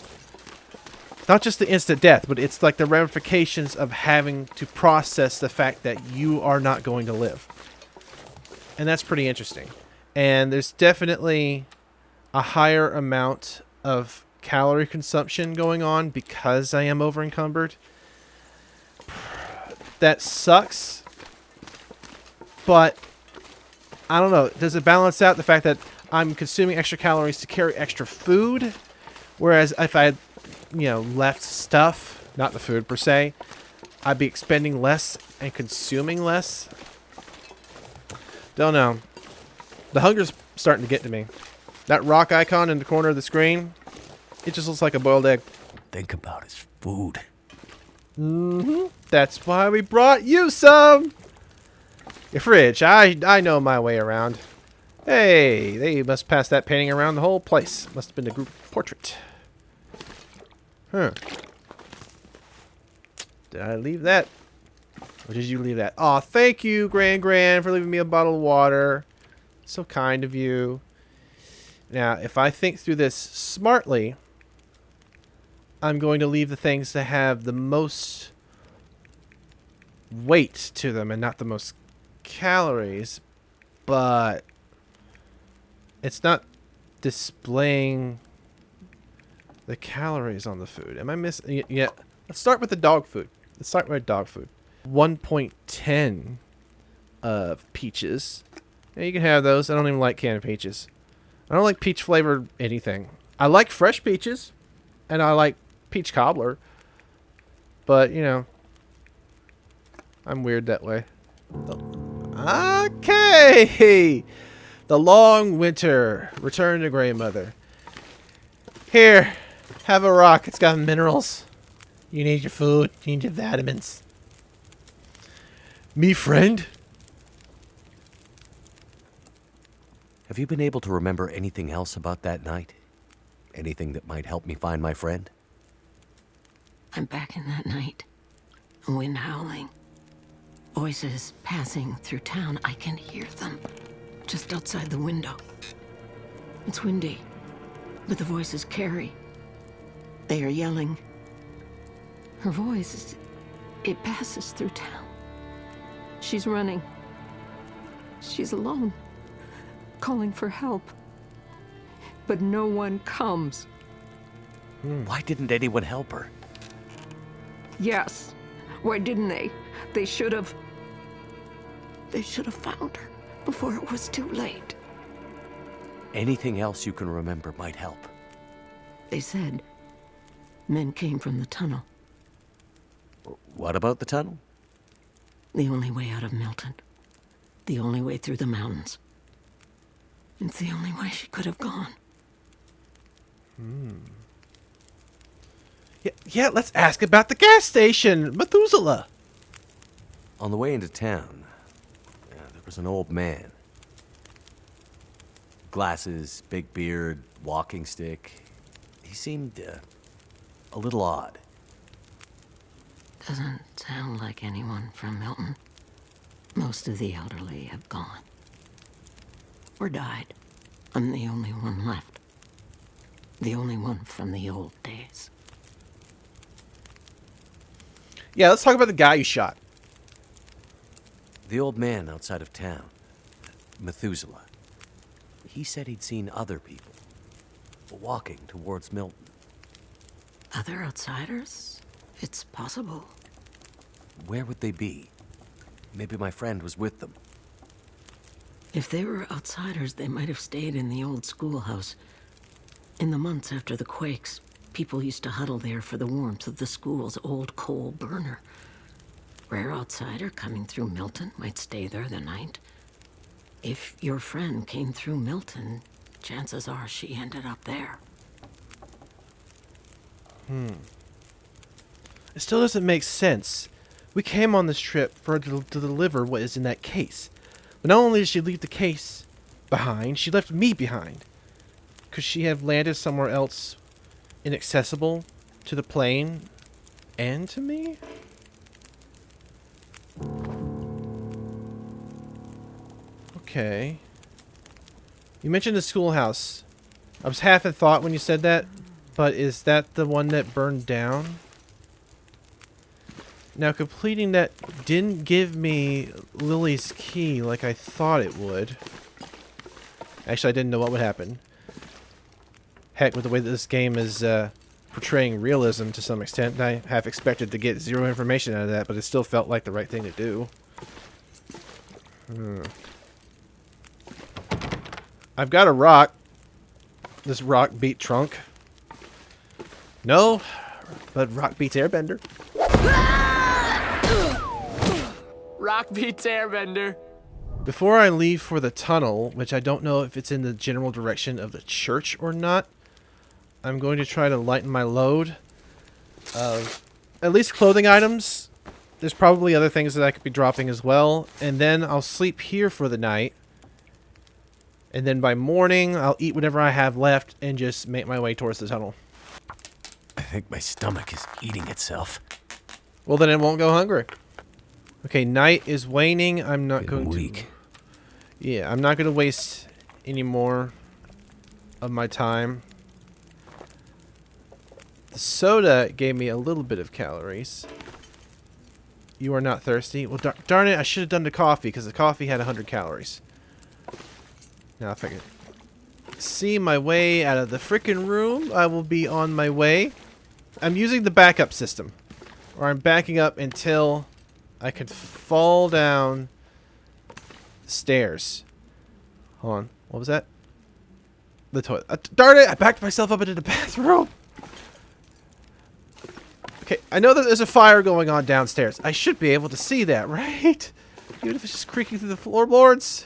Not just the instant death, but it's like the ramifications of having to process the fact that you are not going to live. And that's pretty interesting. And there's definitely a higher amount of calorie consumption going on because I am over encumbered. That sucks, but I don't know. Does it balance out the fact that I'm consuming extra calories to carry extra food, whereas if I had, you know, left stuff, not the food per se, I'd be expending less and consuming less? Don't know. The hunger's starting to get to me. That rock icon in the corner of the screen, it just looks like a boiled egg. Think about his food. That's why we brought you some. Your fridge. I know my way around. Hey, they must pass that painting around the whole place. Must have been a group portrait. Huh. Did I leave that? Or did you leave that? Aw, thank you, Gran, for leaving me a bottle of water. So kind of you. Now, if I think through this smartly, I'm going to leave the things that have the most weight to them and not the most calories, but it's not displaying the calories on the food. Am I missing? Yeah. Let's start with the dog food. 1.10 of peaches. Yeah, you can have those. I don't even like canned peaches. I don't like peach flavored anything. I like fresh peaches, and I like peach cobbler, but, you know, I'm weird that way. Okay! The long winter. Return to Grey Mother. Here, have a rock. It's got minerals. You need your food. You need your vitamins. Me friend? Have you been able to remember anything else about that night? Anything that might help me find my friend? I'm back in that night. Wind howling. Voices passing through town. I can hear them just outside the window. It's windy, but the voices carry. They are yelling. Her voice, it passes through town. She's running. She's alone, calling for help. But no one comes. Why didn't anyone help her? Yes. Why didn't they? They should have. They should have found her before it was too late. Anything else you can remember might help. They said men came from the tunnel. What about the tunnel? The only way out of Milton. The only way through the mountains. It's the only way she could have gone. Yeah, let's ask about the gas station, Methuselah. On the way into town, there was an old man. Glasses, big beard, walking stick. He seemed a little odd. Doesn't sound like anyone from Milton. Most of the elderly have gone. Or died. I'm the only one left. The only one from the old days. Yeah, let's talk about the guy you shot. The old man outside of town, Methuselah. He said he'd seen other people walking towards Milton. Other outsiders? It's possible. Where would they be? Maybe my friend was with them. If they were outsiders, they might have stayed in the old schoolhouse. In the months after the quakes, people used to huddle there for the warmth of the school's old coal burner. Rare outsider coming through Milton might stay there the night. If your friend came through Milton, chances are she ended up there. It still doesn't make sense. We came on this trip for her to deliver what is in that case. But not only did she leave the case behind, she left me behind. Could she have landed somewhere else inaccessible to the plane and to me? Okay. You mentioned the schoolhouse. I was half in thought when you said that, but is that the one that burned down? Now, completing that didn't give me Lily's key like I thought it would. Actually, I didn't know what would happen. Heck, with the way that this game is portraying realism to some extent, I half expected to get zero information out of that, but it still felt like the right thing to do. I've got a rock. This rock beat trunk. No, but rock beats airbender. Rock beats airbender. Before I leave for the tunnel, which I don't know if it's in the general direction of the church or not, I'm going to try to lighten my load of at least clothing items. There's probably other things that I could be dropping as well. And then I'll sleep here for the night. And then by morning, I'll eat whatever I have left and just make my way towards the tunnel. I think my stomach is eating itself. Well, then it won't go hungry. Okay, night is waning. I'm not Getting going weak. to... Yeah, I'm not going to waste any more of my time. The soda gave me a little bit of calories. You are not thirsty? Well, darn it, I should have done the coffee, because the coffee had 100 calories. Now, if I can see my way out of the frickin' room, I will be on my way. I'm using the backup system. Or I'm backing up until I can fall down the stairs. Hold on. What was that? The toilet. Darn it! I backed myself up into the bathroom. Okay, I know that there's a fire going on downstairs. I should be able to see that, right? Even if it's just creaking through the floorboards.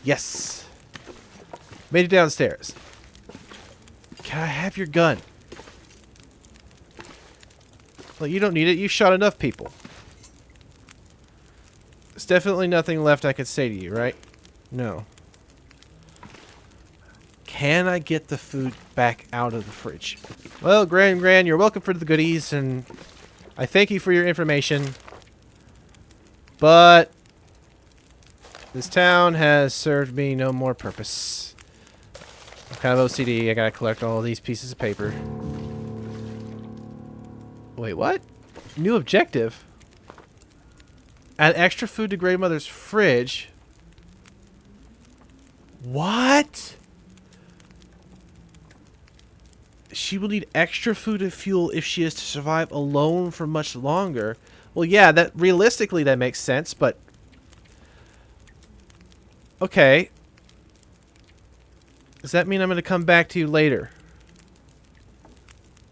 Yes. Made it downstairs. Can I have your gun? Well, you don't need it. You shot enough people. There's definitely nothing left I could say to you, right? No. Can I get the food back out of the fridge? Well, Gran, you're welcome for the goodies, and I thank you for your information. But this town has served me no more purpose. I'm kind of OCD. I gotta collect all these pieces of paper. Wait, what? New objective? Add extra food to grandmother's fridge. What? She will need extra food and fuel if she is to survive alone for much longer. Well, yeah, that realistically that makes sense, but okay. Does that mean I'm going to come back to you later?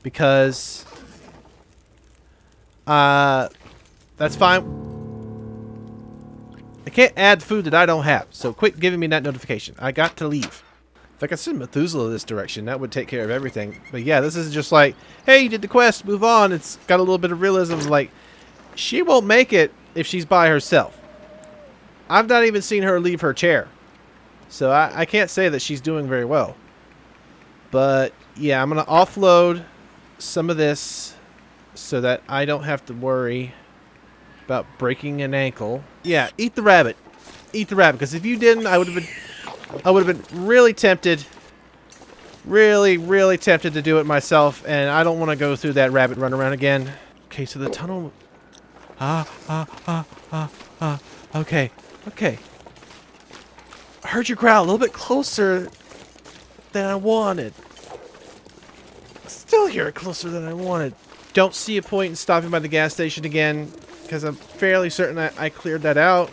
Because that's fine. I can't add food that I don't have, so quit giving me that notification. I got to leave. If I could send Methuselah this direction, that would take care of everything. But yeah, this is just like, hey, you did the quest, move on. It's got a little bit of realism. Like, she won't make it if she's by herself. I've not even seen her leave her chair. So I can't say that she's doing very well. But yeah, I'm going to offload some of this so that I don't have to worry about breaking an ankle. Yeah, eat the rabbit. Eat the rabbit, because if you didn't, I would have been really tempted. Really tempted to do it myself, and I don't want to go through that rabbit run around again. Okay, so the tunnel. Okay. I heard your growl a little bit closer than I wanted. Still hear it closer than I wanted. Don't see a point in stopping by the gas station again, because I'm fairly certain I cleared that out.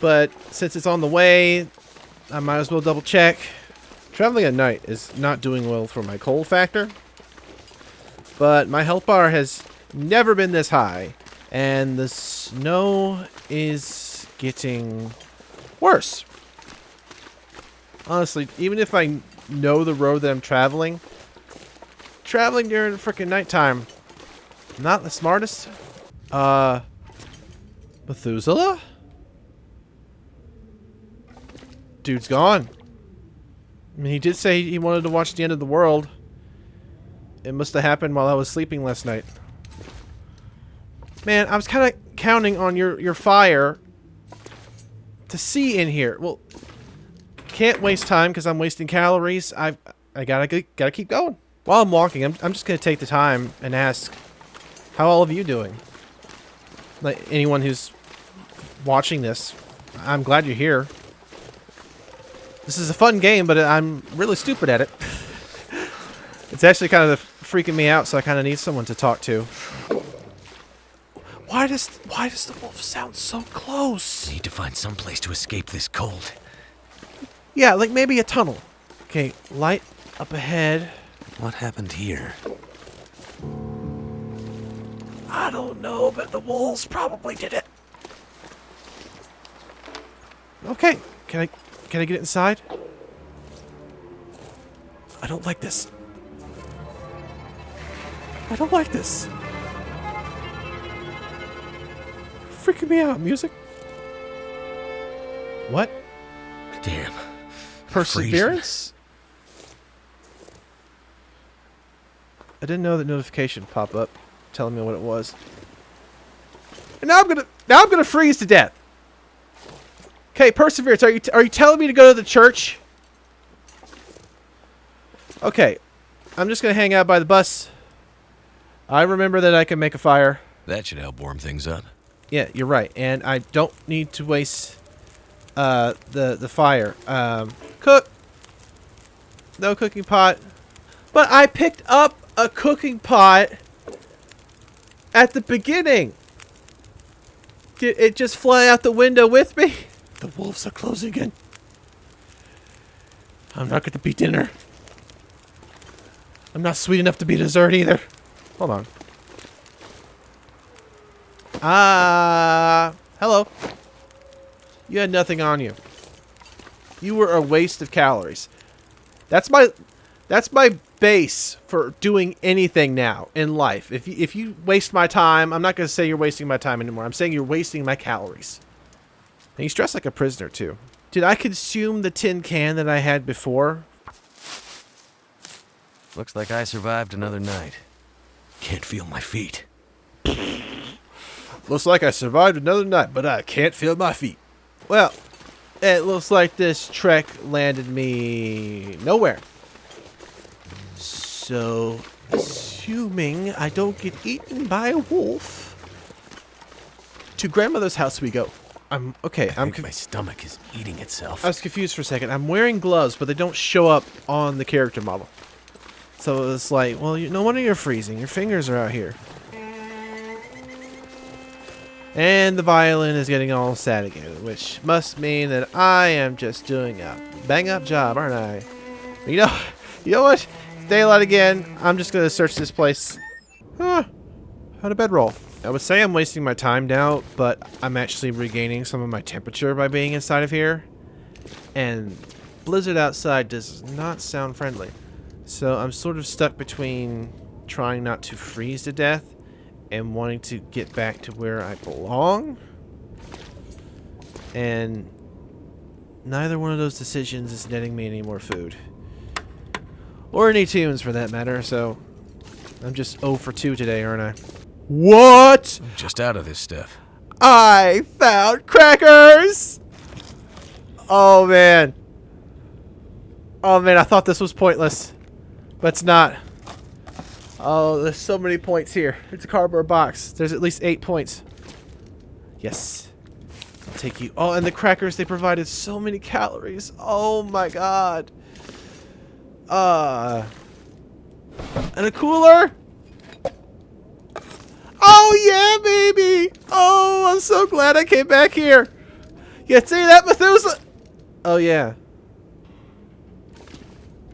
But since it's on the way, I might as well double check. Traveling at night is not doing well for my cold factor. But my health bar has never been this high. And the snow is getting worse. Honestly, even if I know the road that I'm traveling during freaking nighttime, not the smartest. Methuselah? Dude's gone. I mean, he did say he wanted to watch the end of the world. It must have happened while I was sleeping last night. Man, I was kind of counting on your fire to see in here. Well, can't waste time because I'm wasting calories. I gotta keep going. While I'm walking, I'm just gonna take the time and ask, how all of you doing? Like anyone who's watching this, I'm glad you're here. This is a fun game, but I'm really stupid at it. It's actually kind of freaking me out, so I kind of need someone to talk to. Why does the wolf sound so close? Need to find some place to escape this cold. Yeah, like maybe a tunnel. Okay, light up ahead. What happened here? I don't know, but the wolves probably did it. Okay, can I get inside? I don't like this. I don't like this. Freaking me out, music. What? Damn. Perseverance? I didn't know that notification pop up telling me what it was. And now I'm gonna freeze to death. Okay, Perseverance, are you telling me to go to the church? Okay. I'm just gonna hang out by the bus. I remember that I can make a fire. That should help warm things up. Yeah, you're right. And I don't need to waste the fire. Cook. No cooking pot. But I picked up a cooking pot at the beginning. Did it just fly out the window with me? The wolves are closing in. I'm not going to be dinner. I'm not sweet enough to be dessert either. Hold on. Hello. You had nothing on you. You were a waste of calories. That's my base for doing anything now in life. If you waste my time, I'm not going to say you're wasting my time anymore. I'm saying you're wasting my calories. And he's dressed like a prisoner, too. Did I consume the tin can that I had before? Looks like I survived another night. Can't feel my feet. Looks like I survived another night, but I can't feel my feet. Well, it looks like this trek landed me nowhere. So, assuming I don't get eaten by a wolf, to grandmother's house we go. I'm My stomach is eating itself. I was confused for a second. I'm wearing gloves, but they don't show up on the character model. So it's like, well, no wonder you're freezing. Your fingers are out here. And the violin is getting all sad again, which must mean that I am just doing a bang-up job, aren't I? You know what? It's daylight again. I'm just gonna search this place. How'd a bedroll? I would say I'm wasting my time now, but I'm actually regaining some of my temperature by being inside of here. And blizzard outside does not sound friendly. So I'm sort of stuck between trying not to freeze to death and wanting to get back to where I belong. And neither one of those decisions is netting me any more food. Or any tunes for that matter, so I'm just 0 for 2 today, aren't I? What? I'm just out of this stuff. I found crackers! Oh man. Oh man, I thought this was pointless. But it's not. Oh, there's so many points here. It's a cardboard box. There's at least 8 points. Yes. I'll take you. Oh, and the crackers, they provided so many calories. Oh my god. And a cooler? Oh yeah, baby! Oh, I'm so glad I came back here. You see that, Methuselah? Oh yeah.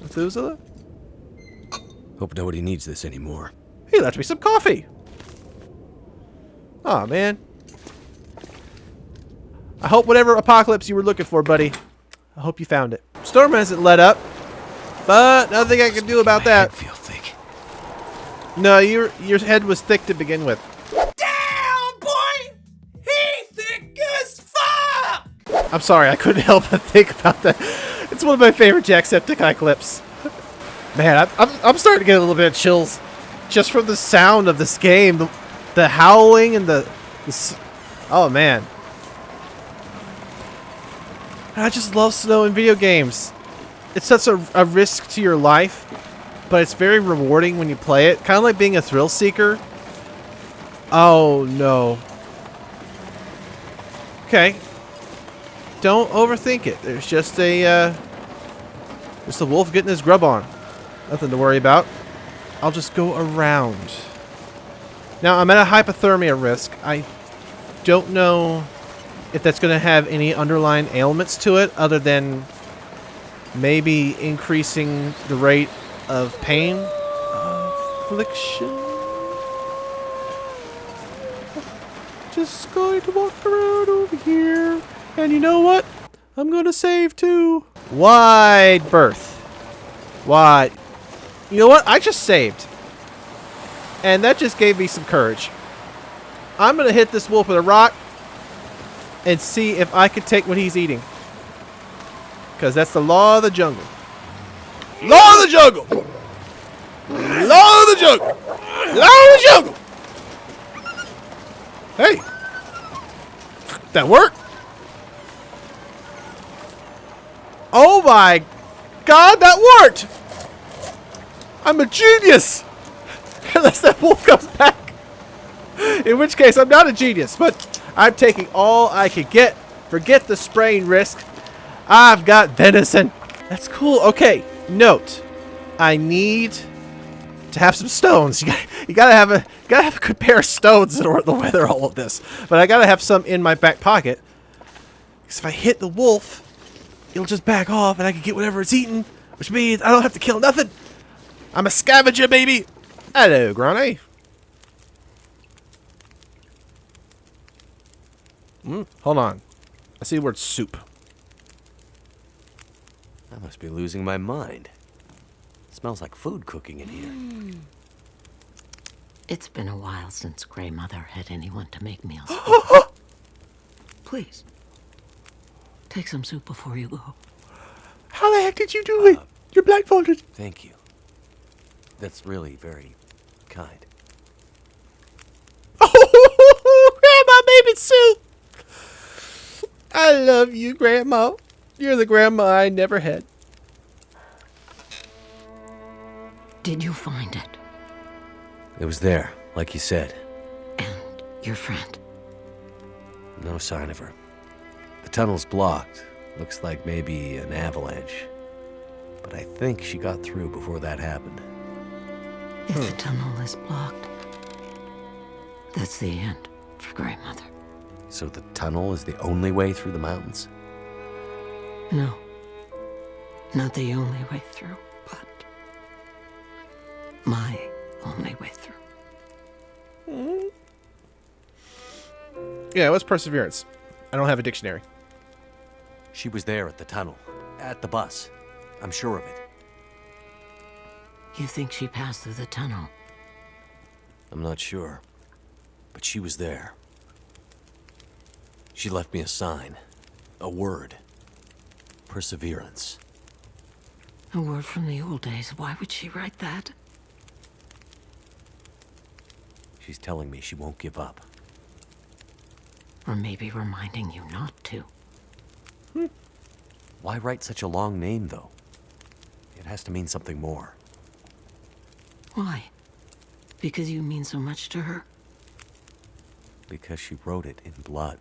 Methuselah? Hope nobody needs this anymore. He left me some coffee. Aw, man. I hope whatever apocalypse you were looking for, buddy, I hope you found it. Storm hasn't let up, but nothing I can do about that. I feel thick. No, your head was thick to begin with. Damn, boy! He thick as fuck! I'm sorry, I couldn't help but think about that. It's one of my favorite Jacksepticeye clips. Man, I'm starting to get a little bit of chills just from the sound of this game, the howling and the oh man. I just love snow in video games. It's such a risk to your life, but it's very rewarding when you play it. Kind of like being a thrill seeker. Oh no. Okay. Don't overthink it. There's just a wolf getting his grub on. Nothing to worry about. I'll just go around. Now, I'm at a hypothermia risk. I don't know if that's going to have any underlying ailments to it other than maybe increasing the rate of pain affliction. Just going to walk around over here. And you know what? I'm going to save too. Wide berth. Wide. You know what? I just saved. And that just gave me some courage. I'm going to hit this wolf with a rock and see if I can take what he's eating. Because that's the law of the jungle. Law of the jungle! Law of the jungle! Law of the jungle! Hey! That worked! Oh my god, that worked! I'm a genius! Unless that wolf comes back. In which case, I'm not a genius, but I'm taking all I could get. Forget the spraying risk. I've got venison. That's cool. Okay, note. I need to have some stones. You gotta have a good pair of stones in order to weather all of this. But I gotta have some in my back pocket. Because if I hit the wolf, it'll just back off and I can get whatever it's eating. Which means I don't have to kill nothing. I'm a scavenger, baby. Hello, Granny. Hold on. I see the word soup. I must be losing my mind. smells like food cooking in here. It's been a while since Grey Mother had anyone to make meals. Please, take some soup before you go. How the heck did you do it? You're blindfolded. Thank you. That's really very kind. Oh, Grandma made me soup. I love you, Grandma. You're the grandma I never had. Did you find it? It was there, like you said. And your friend? No sign of her. The tunnel's blocked. Looks like maybe an avalanche. But I think she got through before that happened. If the tunnel is blocked, that's the end for Grey Mother. So the tunnel is the only way through the mountains? No, not the only way through, but my only way through. Yeah, what's perseverance? I don't have a dictionary. She was there at the tunnel, at the bus. I'm sure of it. You think she passed through the tunnel? I'm not sure, but she was there. She left me a sign, a word. Perseverance. A word from the old days. Why would she write that? She's telling me she won't give up. Or maybe reminding you not to. Why write such a long name, though? It has to mean something more. Why? Because you mean so much to her? Because she wrote it in blood.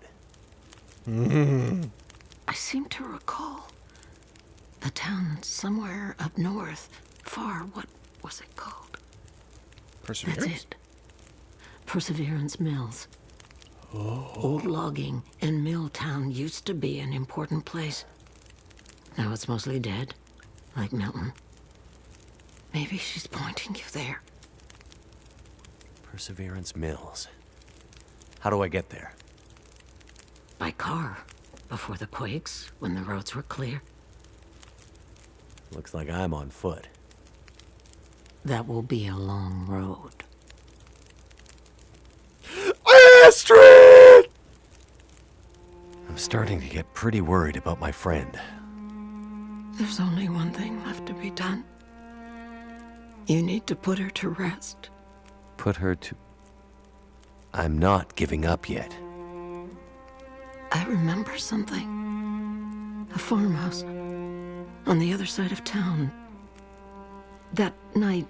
I seem to recall a town somewhere up north, far. What was it called? Perseverance? That's it. Perseverance Mills. Old logging and mill town used to be an important place. Now it's mostly dead, like Milton. Maybe she's pointing you there. Perseverance Mills. How do I get there? By car, before the quakes, when the roads were clear. Looks like I'm on foot. That will be a long road. Astrid! I'm starting to get pretty worried about my friend. There's only one thing left to be done. You need to put her to rest. Put her to... I'm not giving up yet. I remember something. A farmhouse on the other side of town. That night,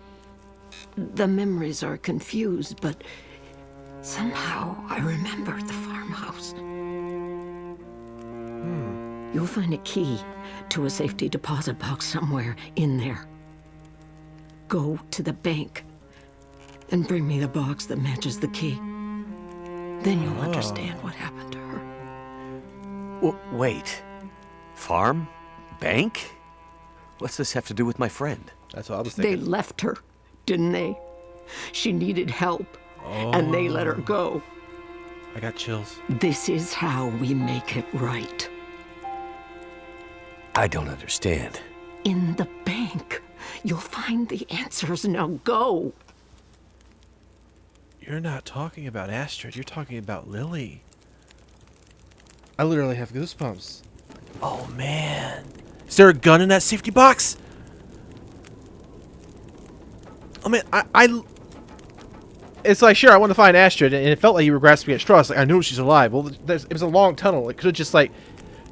the memories are confused, but somehow I remember the farmhouse. You'll find a key to a safety deposit box somewhere in there. Go to the bank and bring me the box that matches the key. Then you'll understand what happened to her. Wait. Farm? Bank? What's this have to do with my friend? That's what I was They thinking. left her, didn't they? She needed help, and they let her go. I got chills. This is how we make it right. I don't understand. In the bank, you'll find the answers. Now go. You're not talking about Astrid. You're talking about Lily. I literally have goosebumps. Oh, man. Is there a gun in that safety box? Oh, man, it's like, sure, I want to find Astrid, and it felt like you were grasping at straws. Like, I know she's alive. Well, it was a long tunnel. It could have just, like,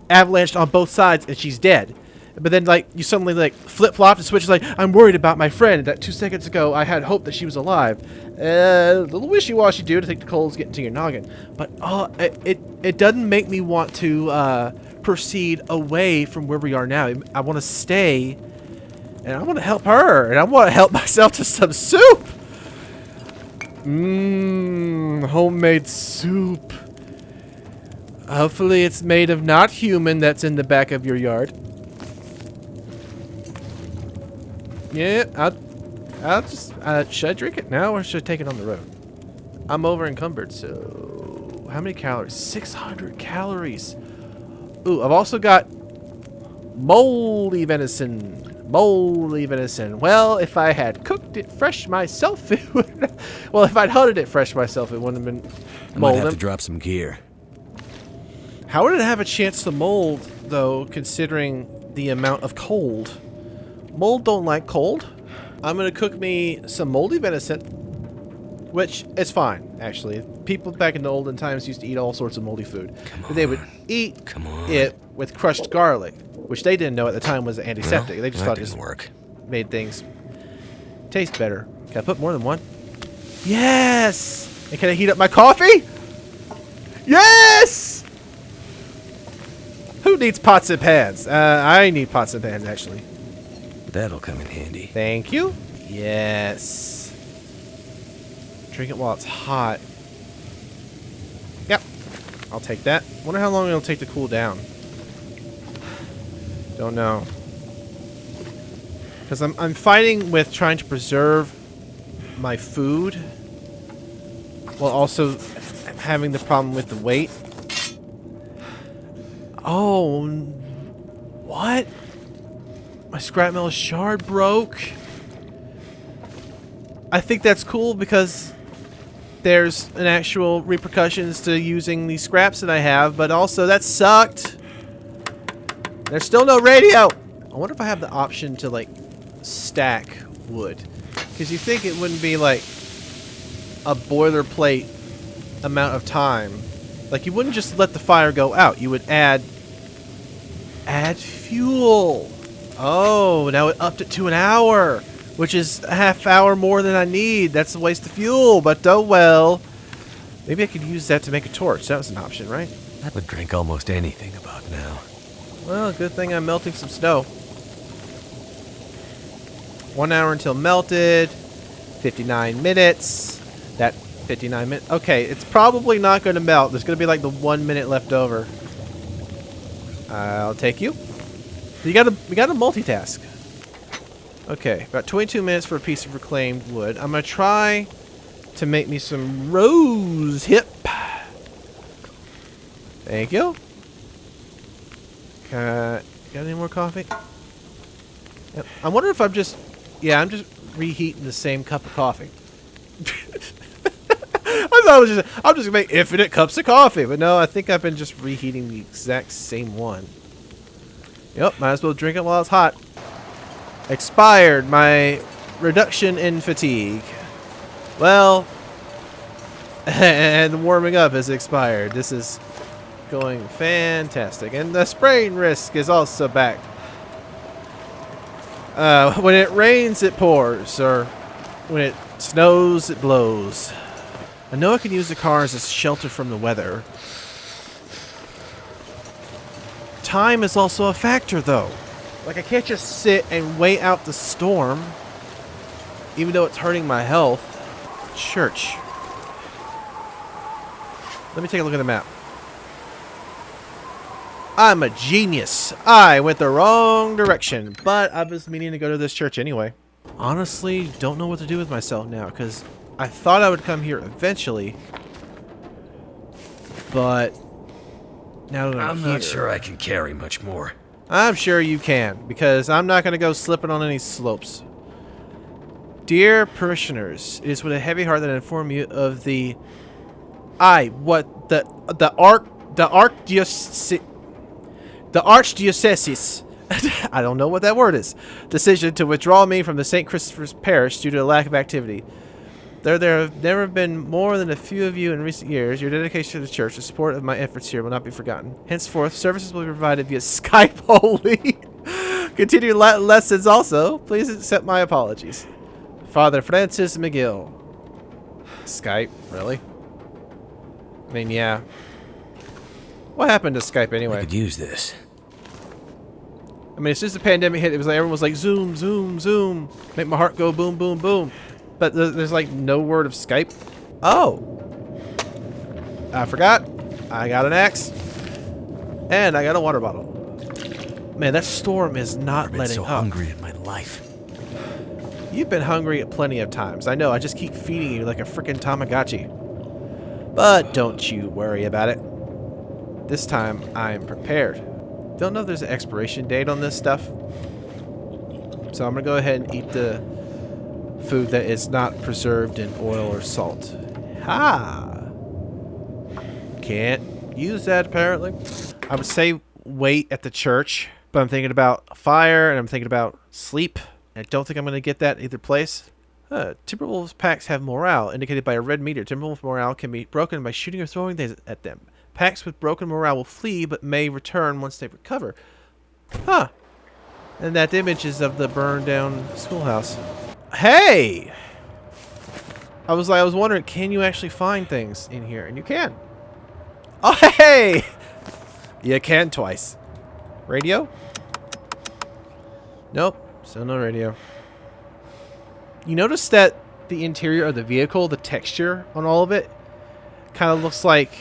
avalanched on both sides, and she's dead. But then, like, you suddenly, like, flip-flopped and switched, like, I'm worried about my friend. That 2 seconds ago, I had hope that she was alive. A little wishy-washy, dude. I think the coals get into your noggin. But, it doesn't make me want to proceed away from where we are now. I want to stay, and I want to help her, and I want to help myself to some soup. Homemade soup. Hopefully it's made of not human that's in the back of your yard. Yeah, I'll just, should I drink it now or should I take it on the road? I'm over encumbered, so how many calories? 600 calories. Ooh, I've also got moldy venison. Moldy venison. Well, if I had cooked it fresh myself, it would. Well, if I'd hunted it fresh myself, it wouldn't have been I might have molded. to drop some gear. How would it have a chance to mold, though, considering the amount of cold? Mold don't like cold. I'm gonna cook me some moldy venison, which is fine, actually. People back in the olden times used to eat all sorts of moldy food. But they would eat it with crushed garlic, which they didn't know at the time was antiseptic. They just thought it just work. made things taste better. Can I put more than one? Yes! And can I heat up my coffee? Yes! Who needs pots and pans? I need pots and pans, actually. That'll come in handy. Thank you. Yes. Drink it while it's hot. Yep. I'll take that. Wonder how long it'll take to cool down. Don't know. Because I'm fighting with trying to preserve my food while also having the problem with the weight. Oh, what? My scrap metal shard broke. I think that's cool because there's an actual repercussions to using these scraps that I have, but also that sucked. There's still no radio. I wonder if I have the option to like stack wood, because you think it wouldn't be like a boilerplate amount of time. Like you wouldn't just let the fire go out. You would add fuel. Oh, now it upped it to an hour, which is a half hour more than I need. That's a waste of fuel, but oh well. Maybe I could use that to make a torch. That was an option, right? I would drink almost anything about now. Well, good thing I'm melting some snow. 1 hour until melted. 59 minutes. That 59 minutes. Okay, it's probably not going to melt. There's going to be like the 1 minute left over. I'll take you. We gotta multitask. Okay, about 22 minutes for a piece of reclaimed wood. I'm gonna try to make me some rose hip. Thank you. Got any more coffee? Yep. I wonder if I'm just reheating the same cup of coffee. I thought it was I'm just gonna make infinite cups of coffee, but no, I think I've been just reheating the exact same one. Yep, might as well drink it while it's hot. Expired my reduction in fatigue. Well, and warming up has expired. This is going fantastic. And the sprain risk is also back. When it rains, it pours. Or when it snows, it blows. I know I can use the car as a shelter from the weather. Time is also a factor, though. Like, I can't just sit and wait out the storm, even though it's hurting my health. Church. Let me take a look at the map. I'm a genius. I went the wrong direction, but I was meaning to go to this church anyway. Honestly, don't know what to do with myself now, because I thought I would come here eventually, but now that I'm not here, sure I can carry much more. I'm sure you can, because I'm not going to go slipping on any slopes. Dear parishioners, it is with a heavy heart that I inform you of the archdiocese. I don't know what that word is. Decision to withdraw me from the St. Christopher's Parish due to a lack of activity. There have never been more than a few of you in recent years. Your dedication to the church, the support of my efforts here will not be forgotten. Henceforth, services will be provided via Skype only. Continue lessons also. Please accept my apologies. Father Francis McGill. Skype? Really? I mean, yeah. What happened to Skype anyway? I could use this. I mean, as soon as the pandemic hit, it was like everyone was like, Zoom, Zoom, Zoom. Make my heart go boom, boom, boom. But there's like no word of Skype. Oh. I forgot. I got an axe. And I got a water bottle. Man, that storm is not I've been letting so up. hungry in my life. You've been hungry plenty of times. I know, I just keep feeding you like a freaking Tamagotchi. But don't you worry about it. This time, I'm prepared. Don't know if there's an expiration date on this stuff. So I'm gonna go ahead and eat the food that is not preserved in oil or salt. Ha! Can't use that apparently. I would say wait at the church, but I'm thinking about fire and I'm thinking about sleep. I don't think I'm gonna get that either place. Timberwolves packs have morale, indicated by a red meter. Timberwolves morale can be broken by shooting or throwing things at them. Packs with broken morale will flee, but may return once they recover. Huh. And that image is of the burned down schoolhouse. Hey! I was wondering, can you actually find things in here? And you can. Oh, hey! You can twice. Radio? Nope. Still no radio. You notice that the interior of the vehicle, the texture on all of it, kind of looks like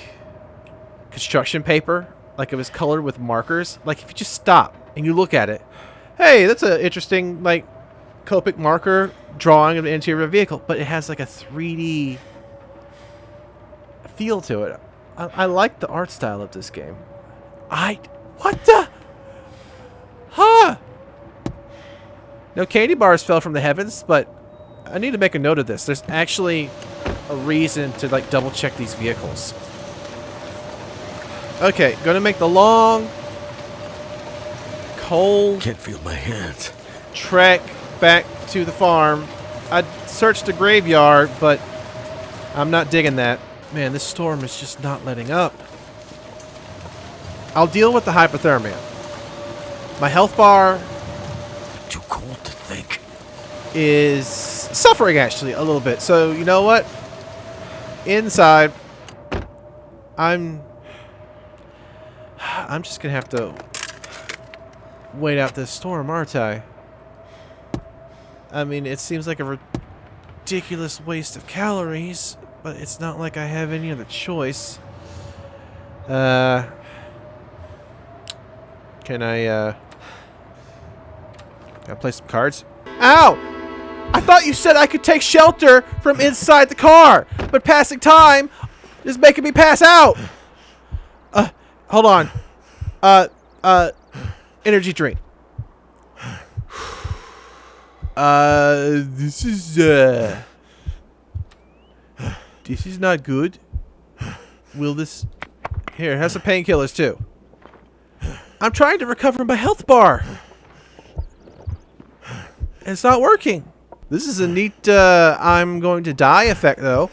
construction paper. Like it was colored with markers. Like if you just stop and you look at it, hey, that's an interesting, like, Copic marker drawing of the interior of a vehicle. But it has like a 3D feel to it. I like the art style of this game. What the? Huh? No candy bars fell from the heavens, but I need to make a note of this. There's actually a reason to, like, double check these vehicles. Okay, gonna make the long, cold, Can't feel my hands. trek back to the farm. I searched the graveyard, but I'm not digging that. Man, this storm is just not letting up. I'll deal with the hypothermia. My health bar Too cold to think. is suffering, actually, a little bit. So, you know what? Inside, I'm just gonna have to wait out this storm, aren't I? I mean, it seems like a ridiculous waste of calories, but it's not like I have any other choice. Can I play some cards? Ow! I thought you said I could take shelter from inside the car, but passing time is making me pass out. Hold on. Energy drink. This is not good. Will this... Here, have some painkillers too. I'm trying to recover my health bar. It's not working. This is a neat, I'm going to die effect, though.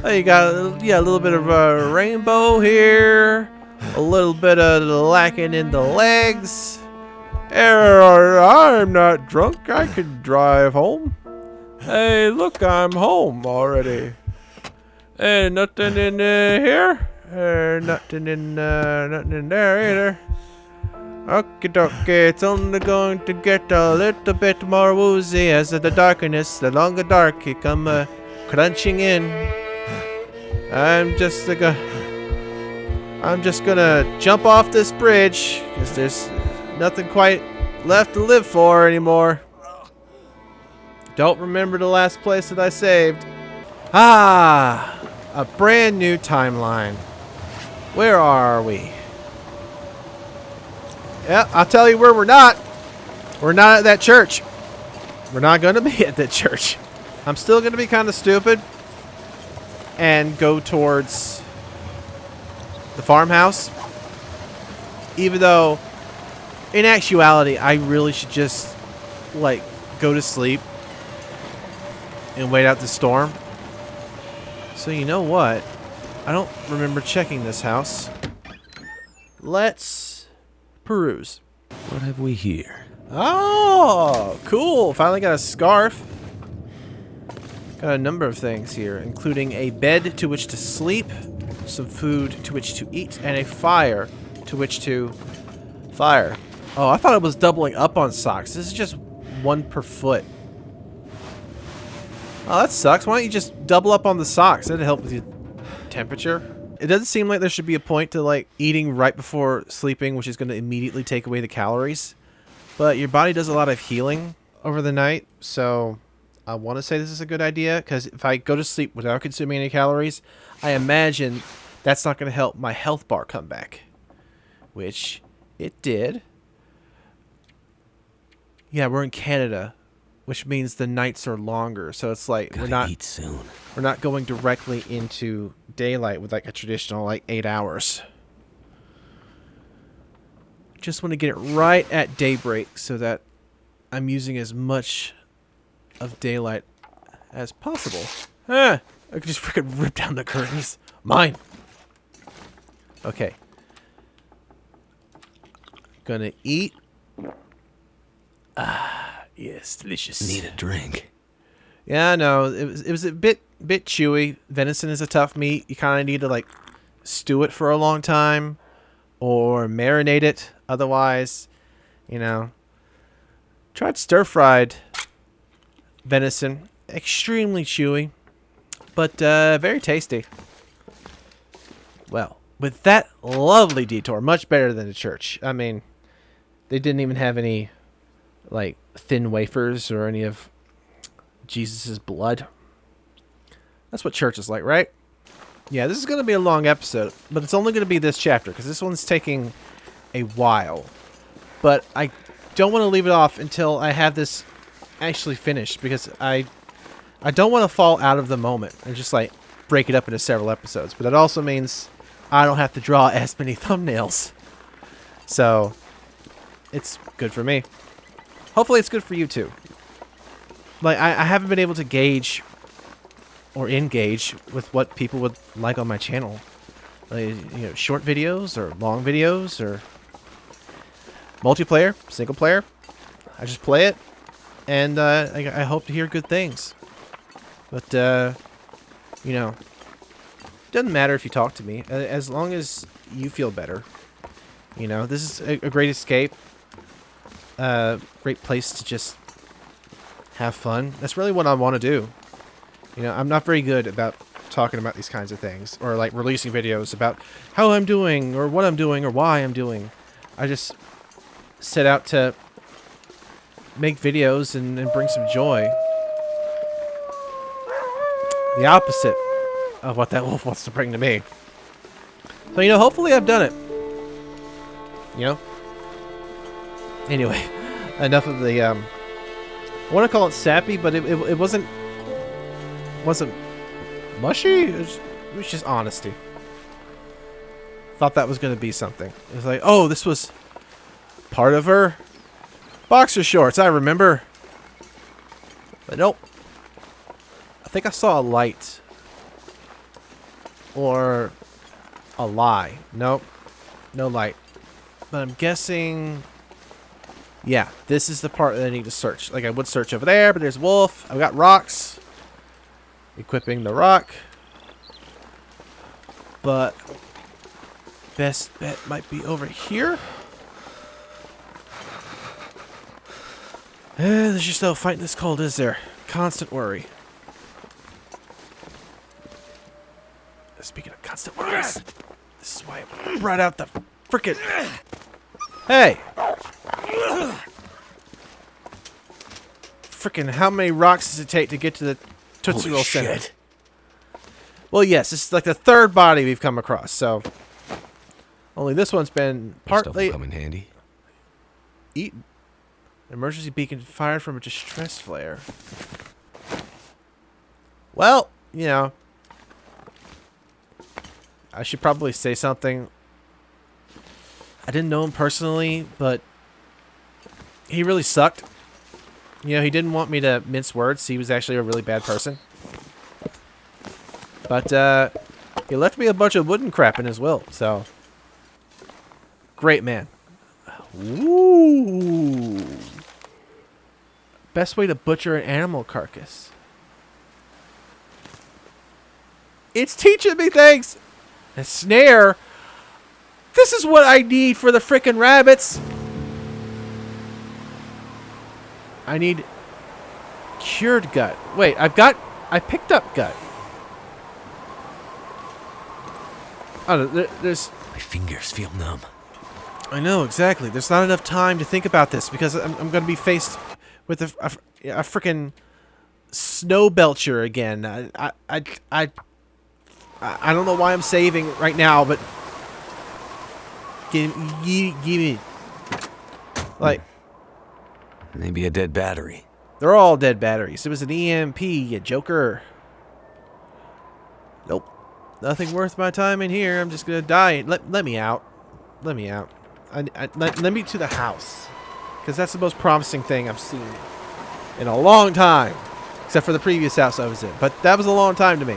Oh, you got, a little bit of a rainbow here. A little bit of lacking in the legs. I'm not drunk. I can drive home. Hey, look, I'm home already. Hey, nothing in here. Nothing in there either. Okie dokie, it's only going to get a little bit more woozy as the darkness, the longer dark, it come crunching in. I'm just gonna jump off this bridge because there's nothing quite left to live for anymore. Don't remember the last place that I saved. Ah, a brand new timeline. Where are we? Yeah, I'll tell you where we're not. We're not at that church. We're not going to be at that church. I'm still going to be kind of stupid and go towards the farmhouse. Even though, in actuality, I really should just, like, go to sleep and wait out the storm. So you know what? I don't remember checking this house. Let's peruse. What have we here? Oh, cool. Finally got a scarf. Got a number of things here, including a bed to which to sleep, some food to which to eat, and a fire to which to fire. Oh, I thought it was doubling up on socks. This is just one per foot. Oh, that sucks. Why don't you just double up on the socks? That'd help with your temperature. It doesn't seem like there should be a point to, like, eating right before sleeping, which is going to immediately take away the calories. But your body does a lot of healing over the night, so I want to say this is a good idea, because if I go to sleep without consuming any calories, I imagine that's not going to help my health bar come back. Which it did. Yeah, we're in Canada, which means the nights are longer. So it's like Gotta eat soon. we're not going directly into daylight with like a traditional like 8 hours. Just want to get it right at daybreak so that I'm using as much of daylight as possible. I could just freaking rip down the curtains. Mine. Okay. Gonna eat. Yes, delicious. Need a drink. Yeah, no, it was a bit chewy. Venison is a tough meat. You kind of need to like stew it for a long time or marinate it. Otherwise, you know. Tried stir-fried venison. Extremely chewy, but very tasty. Well, with that lovely detour, much better than the church. I mean, they didn't even have any like thin wafers or any of Jesus's blood. That's what church is like, right? Yeah, this is going to be a long episode, but it's only going to be this chapter because this one's taking a while. But I don't want to leave it off until I have this actually finished because I don't want to fall out of the moment and just like break it up into several episodes. But that also means I don't have to draw as many thumbnails. So it's good for me. Hopefully it's good for you too. Like I haven't been able to gauge or engage with what people would like on my channel. Like, you know, short videos or long videos or multiplayer, single player. I just play it and I hope to hear good things. But you know, doesn't matter if you talk to me as long as you feel better. You know, this is a great escape. Great place to just have fun. That's really what I want to do. You know, I'm not very good about talking about these kinds of things or like releasing videos about how I'm doing or what I'm doing or why I'm doing. I just set out to make videos and bring some joy. The opposite of what that wolf wants to bring to me. So, you know, hopefully I've done it. You know? Anyway, enough of the, I want to call it sappy, but it wasn't mushy. It was just honesty. Thought that was going to be something. It was like, oh, this was part of her boxer shorts. I remember. But nope. I think I saw a light. Or a lie. Nope. No light. But I'm guessing... Yeah, this is the part that I need to search. Like, I would search over there, but there's wolf. I've got rocks. Equipping the rock. But... best bet might be over here. There's just no fighting this cold, is there? Constant worry. Speaking of constant worries, this is why I brought out the frickin'... Hey! Frickin' how many rocks does it take to get to the Tootsie Roll Center? Well, yes, this is like the third body we've come across, so... Only this one's been partly... come in handy. eaten. Emergency beacon fired from a distress flare. Well, you know... I should probably say something. I didn't know him personally, but he really sucked. You know, he didn't want me to mince words. He was actually a really bad person. But he left me a bunch of wooden crap in his will, so... Great man. Ooh. Best way to butcher an animal carcass. It's teaching me things! A snare? This is what I need for the frickin' rabbits! I need cured gut. Wait, I picked up gut. Oh, there's... My fingers feel numb. I know, exactly. There's not enough time to think about this because I'm going to be faced with a frickin' snow belcher again. I don't know why I'm saving right now, but give me like Maybe a dead battery. They're all dead batteries. It was an EMP, you joker. Nope. Nothing worth my time in here. I'm just gonna die. Let me out. Let me out. Let me to the house. Because that's the most promising thing I've seen in a long time. Except for the previous house I was in. But that was a long time to me.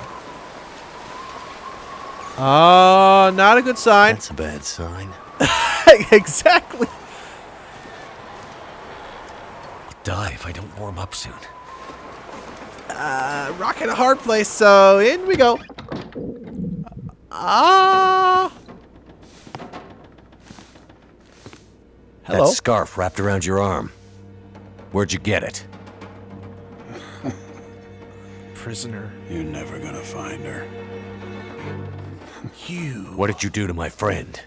Oh, not a good sign. That's a bad sign. Exactly. I'll die if I don't warm up soon. Rock in a hard place, so in we go. Ah. Hello. That scarf wrapped around your arm. Where'd you get it? Prisoner. You're never gonna find her. You. What did you do to my friend?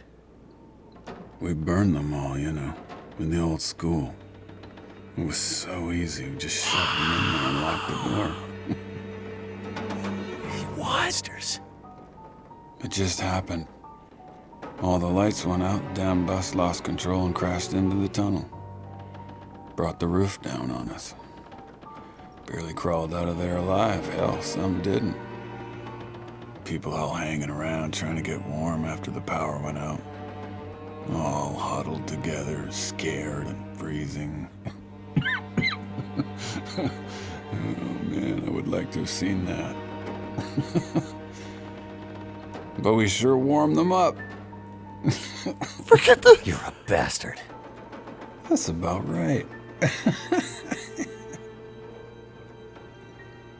We burned them all, you know, in the old school. It was so easy. We just shoved them in there and locked the door. You monsters. It just happened. All the lights went out, damn bus lost control and crashed into the tunnel. Brought the roof down on us. Barely crawled out of there alive. Hell, some didn't. People all hanging around trying to get warm after the power went out. All huddled together, scared and freezing. Oh man, I would like to have seen that. But we sure warmed them up. Forget the. You're a bastard. That's about right.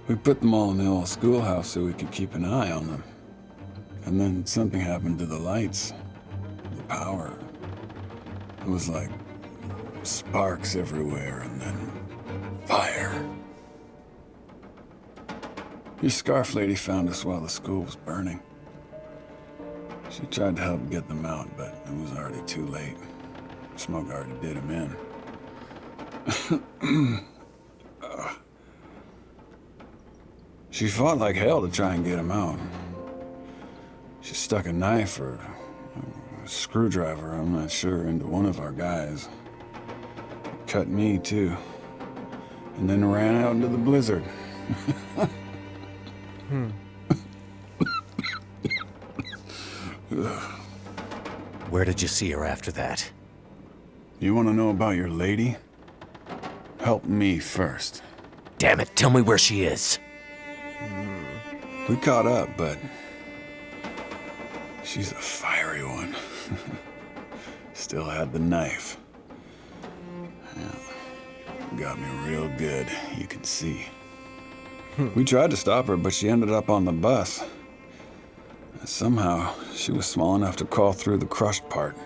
We put them all in the old schoolhouse so we could keep an eye on them. And then something happened to the lights. The power. It was like sparks everywhere and then fire. Your scarf lady found us while the school was burning. She tried to help get them out, but it was already too late. Smoke already did them in. She fought like hell to try and get him out. She stuck a knife or a screwdriver, I'm not sure, into one of our guys. Cut me, too. And then ran out into the blizzard. Where did you see her after that? You want to know about your lady? Help me first. Damn it, tell me where she is. We caught up, but she's a fiery one. Still had the knife. Yeah. Got me real good, you can see. We tried to stop her, but she ended up on the bus. Somehow, she was small enough to crawl through the crushed part.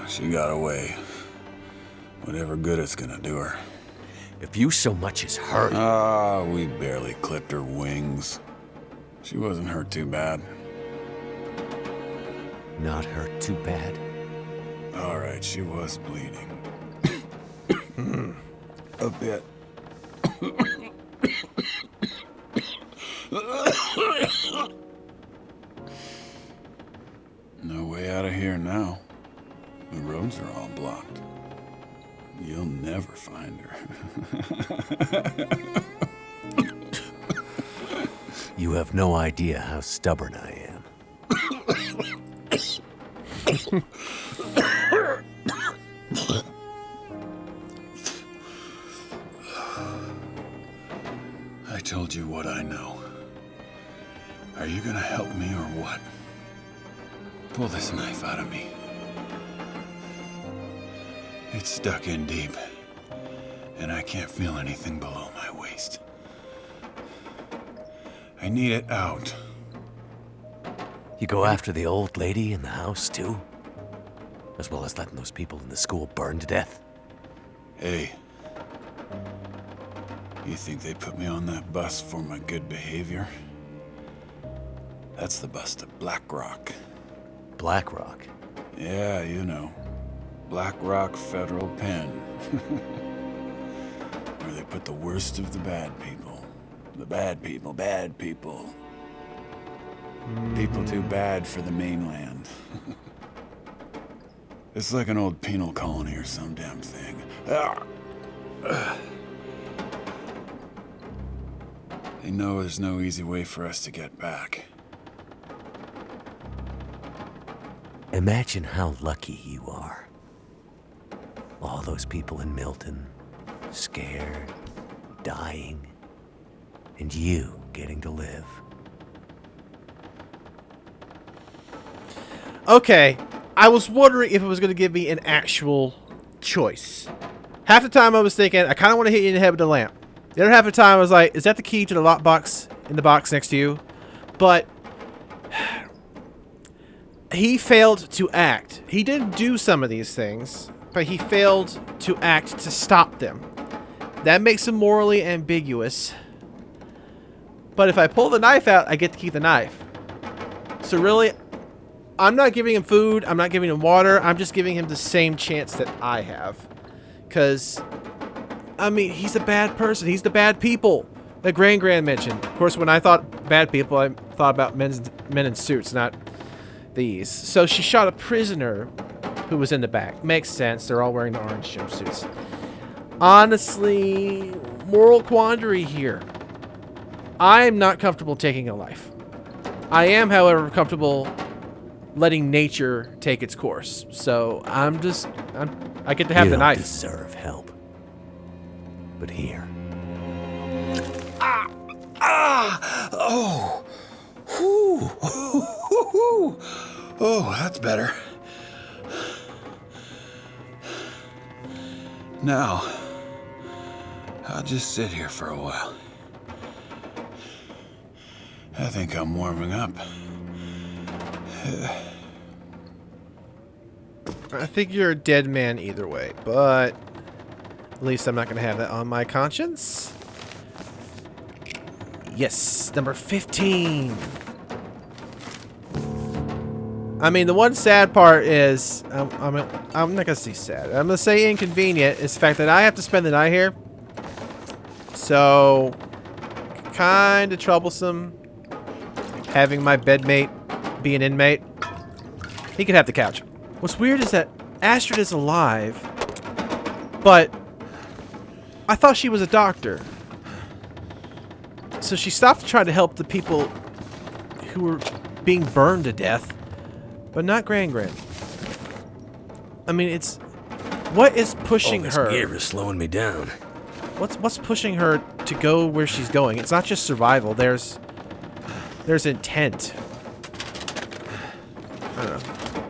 She got away. Whatever good it's gonna do her. If you so much as hurt... We barely clipped her wings. She wasn't hurt too bad. Not hurt too bad? All right, she was bleeding. A bit. No way out of here now. The roads are all blocked. You'll never find her. You have no idea how stubborn I am. I told you what I know. Are you gonna help me or what? Pull this knife out of me. It's stuck in deep, and I can't feel anything below my waist. I need it out. You go after the old lady in the house, too? As well as letting those people in the school burn to death? Hey, you think they put me on that bus for my good behavior? That's the bus to Black Rock. Black Rock? Yeah, you know. Black Rock Federal Pen. Where they put the worst of the bad people. The bad people, bad people. People too bad for the mainland. It's like an old penal colony or some damn thing. They know there's no easy way for us to get back. Imagine how lucky you are. All those people in Milton, scared, dying, and you getting to live. Okay, I was wondering if it was going to give me an actual choice. Half the time I was thinking, I kind of want to hit you in the head with the lamp. The other half of the time I was like, is that the key to the lockbox in the box next to you? But he failed to act. He did do some of these things, but he failed to act to stop them. That makes him morally ambiguous. But if I pull the knife out, I get to keep the knife. So really, I'm not giving him food. I'm not giving him water. I'm just giving him the same chance that I have. Because, I mean, he's a bad person. He's the bad people that Gran mentioned. Of course, when I thought bad people, I thought about men in suits, not these. So she shot a prisoner who was in the back. Makes sense. They're all wearing the orange jumpsuits. Honestly, moral quandary here. I'm not comfortable taking a life. I am, however, comfortable letting nature take its course. So I get to have the knife. You don't deserve help. But here. Oh. Whew. Oh, that's better. Now, I'll just sit here for a while. I think I'm warming up. I think you're a dead man either way, but at least I'm not going to have that on my conscience. Yes, number 15. I mean, the one sad part is, I'm not going to say sad. I'm going to say inconvenient is the fact that I have to spend the night here. So, kind of troublesome having my bedmate be an inmate. He could have the couch. What's weird is that Astrid is alive, but I thought she was a doctor. So she stopped to try to help the people who were being burned to death, but not Gran. I mean, it's... What is pushing All this her? gear is slowing me down. What's pushing her to go where she's going? It's not just survival. There's intent. I don't know.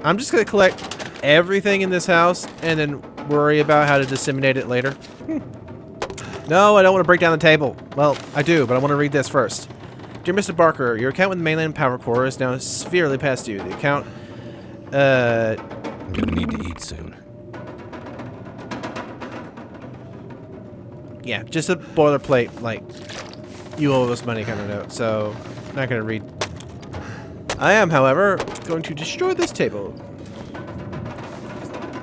I'm just gonna collect everything in this house and then worry about how to disseminate it later. No, I don't want to break down the table. Well, I do, but I want to read this first. Dear Mr. Barker, your account with the mainland Power Corps is now severely past due. The account, I'm gonna need to eat soon. yeah, just a boilerplate, like, you owe us money kind of note, so I'm not going to read. I am, however, going to destroy this table.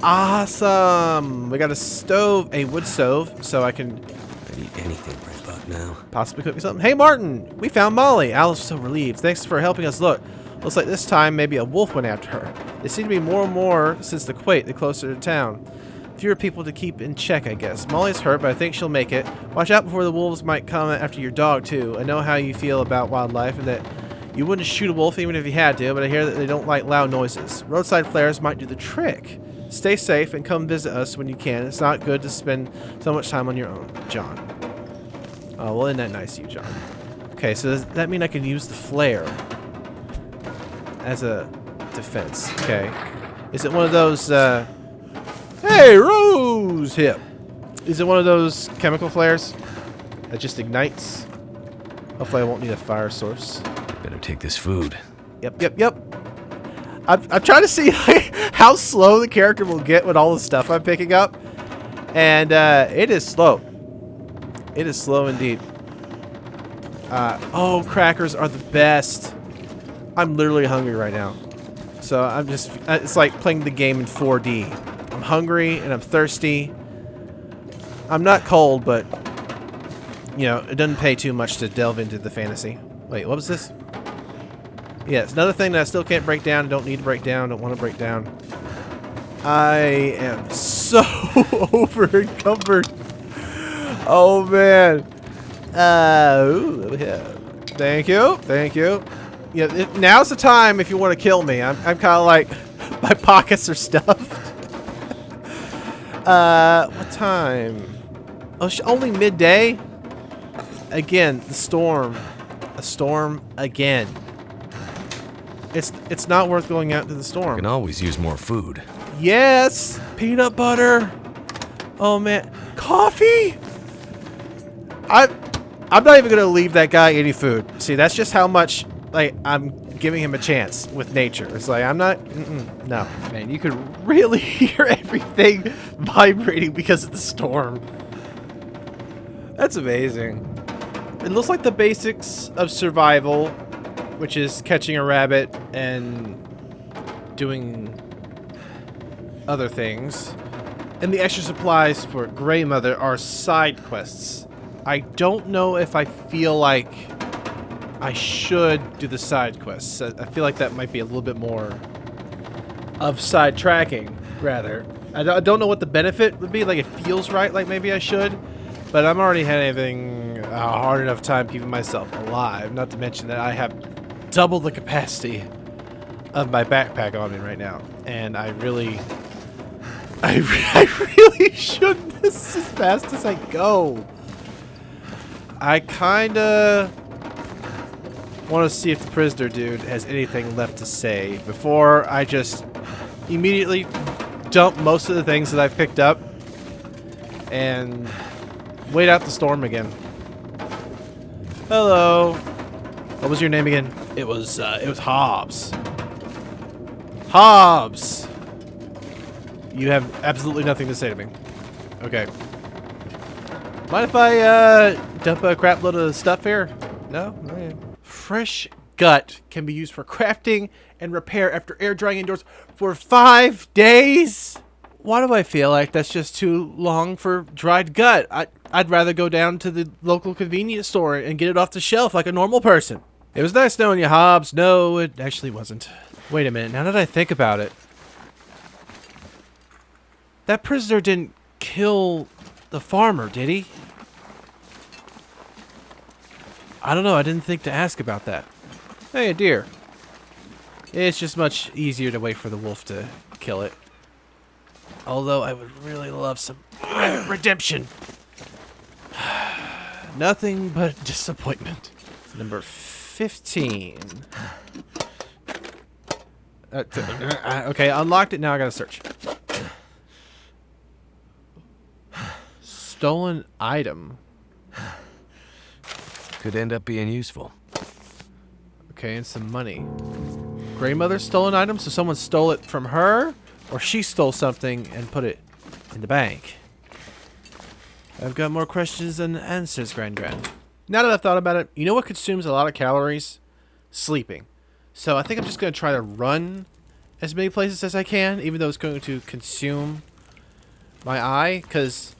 Awesome! We got a stove, a wood stove, so I can I'd eat anything right about now. possibly cook me something. Hey, Martin! We found Molly! Alice was so relieved. Thanks for helping us look. Looks like this time maybe a wolf went after her. They seem to be more and more since the quake, the closer to town. Fewer people to keep in check, I guess. Molly's hurt, but I think she'll make it. Watch out before the wolves might come after your dog, too. I know how you feel about wildlife and that you wouldn't shoot a wolf even if you had to, but I hear that they don't like loud noises. Roadside flares might do the trick. Stay safe and come visit us when you can. It's not good to spend so much time on your own. John. Oh, well, isn't that nice of you, John? Okay, so does that mean I can use the flare as a defense? Okay. Is it one of those, Hey, Rose Hip! Is it one of those chemical flares that just ignites? Hopefully I won't need a fire source. Better take this food. Yep. I'm trying to see like, how slow the character will get with all the stuff I'm picking up. And it is slow. It is slow indeed. Oh, crackers are the best. I'm literally hungry right now. So I'm just... it's like playing the game in 4D. I'm hungry and I'm thirsty. I'm not cold, but... You know, it doesn't pay too much to delve into the fantasy. Wait, what was this? Yeah, it's another thing that I still can't break down. Don't need to break down. Don't want to break down. I am so over encumbered. Oh man. Ooh, yeah. Thank you. Thank you. Yeah, now's the time if you want to kill me. I'm kind of like, my pockets are stuffed. What time? Oh, only midday? Again, the storm. A storm again. It's not worth going out into the storm. Can always use more food. Yes! Peanut butter! Oh man. Coffee? I'm not even gonna leave that guy any food. See, that's just how much, like, I'm giving him a chance with nature. It's like, I'm not, no. Man, you could really hear everything vibrating because of the storm. That's amazing. It looks like the basics of survival, which is catching a rabbit and doing other things. And the extra supplies for Grey Mother are side quests. I don't know if I feel like I should do the side quests. I feel like that might be a little bit more of side tracking, rather. I don't know what the benefit would be. Like, it feels right, like maybe I should. But I'm already having a hard enough time keeping myself alive. Not to mention that I have double the capacity of my backpack on me right now. And I really should miss as fast as I go. I kinda want to see if the prisoner dude has anything left to say before I just immediately dump most of the things that I've picked up and wait out the storm again. Hello. What was your name again? It was Hobbs. Hobbs! You have absolutely nothing to say to me. Okay. Mind if I dump a crap load of stuff here? No? Okay. Fresh gut can be used for crafting and repair after air drying indoors for 5 days? Why do I feel like that's just too long for dried gut? I'd rather go down to the local convenience store and get it off the shelf like a normal person. It was nice knowing you, Hobbs. No, it actually wasn't. Wait a minute, now that I think about it, that prisoner didn't kill the farmer, did he? I don't know, I didn't think to ask about that. Hey, a deer. It's just much easier to wait for the wolf to kill it. Although I would really love some redemption. Nothing but disappointment. Number 15. Okay, unlocked it, now I gotta search. Stolen item. Could end up being useful. Okay, and some money. Grey Mother's stolen item, so someone stole it from her, or she stole something and put it in the bank. I've got more questions than answers, Grand. Now that I've thought about it, you know what consumes a lot of calories? Sleeping. So I think I'm just going to try to run as many places as I can, even though it's going to consume my eye, because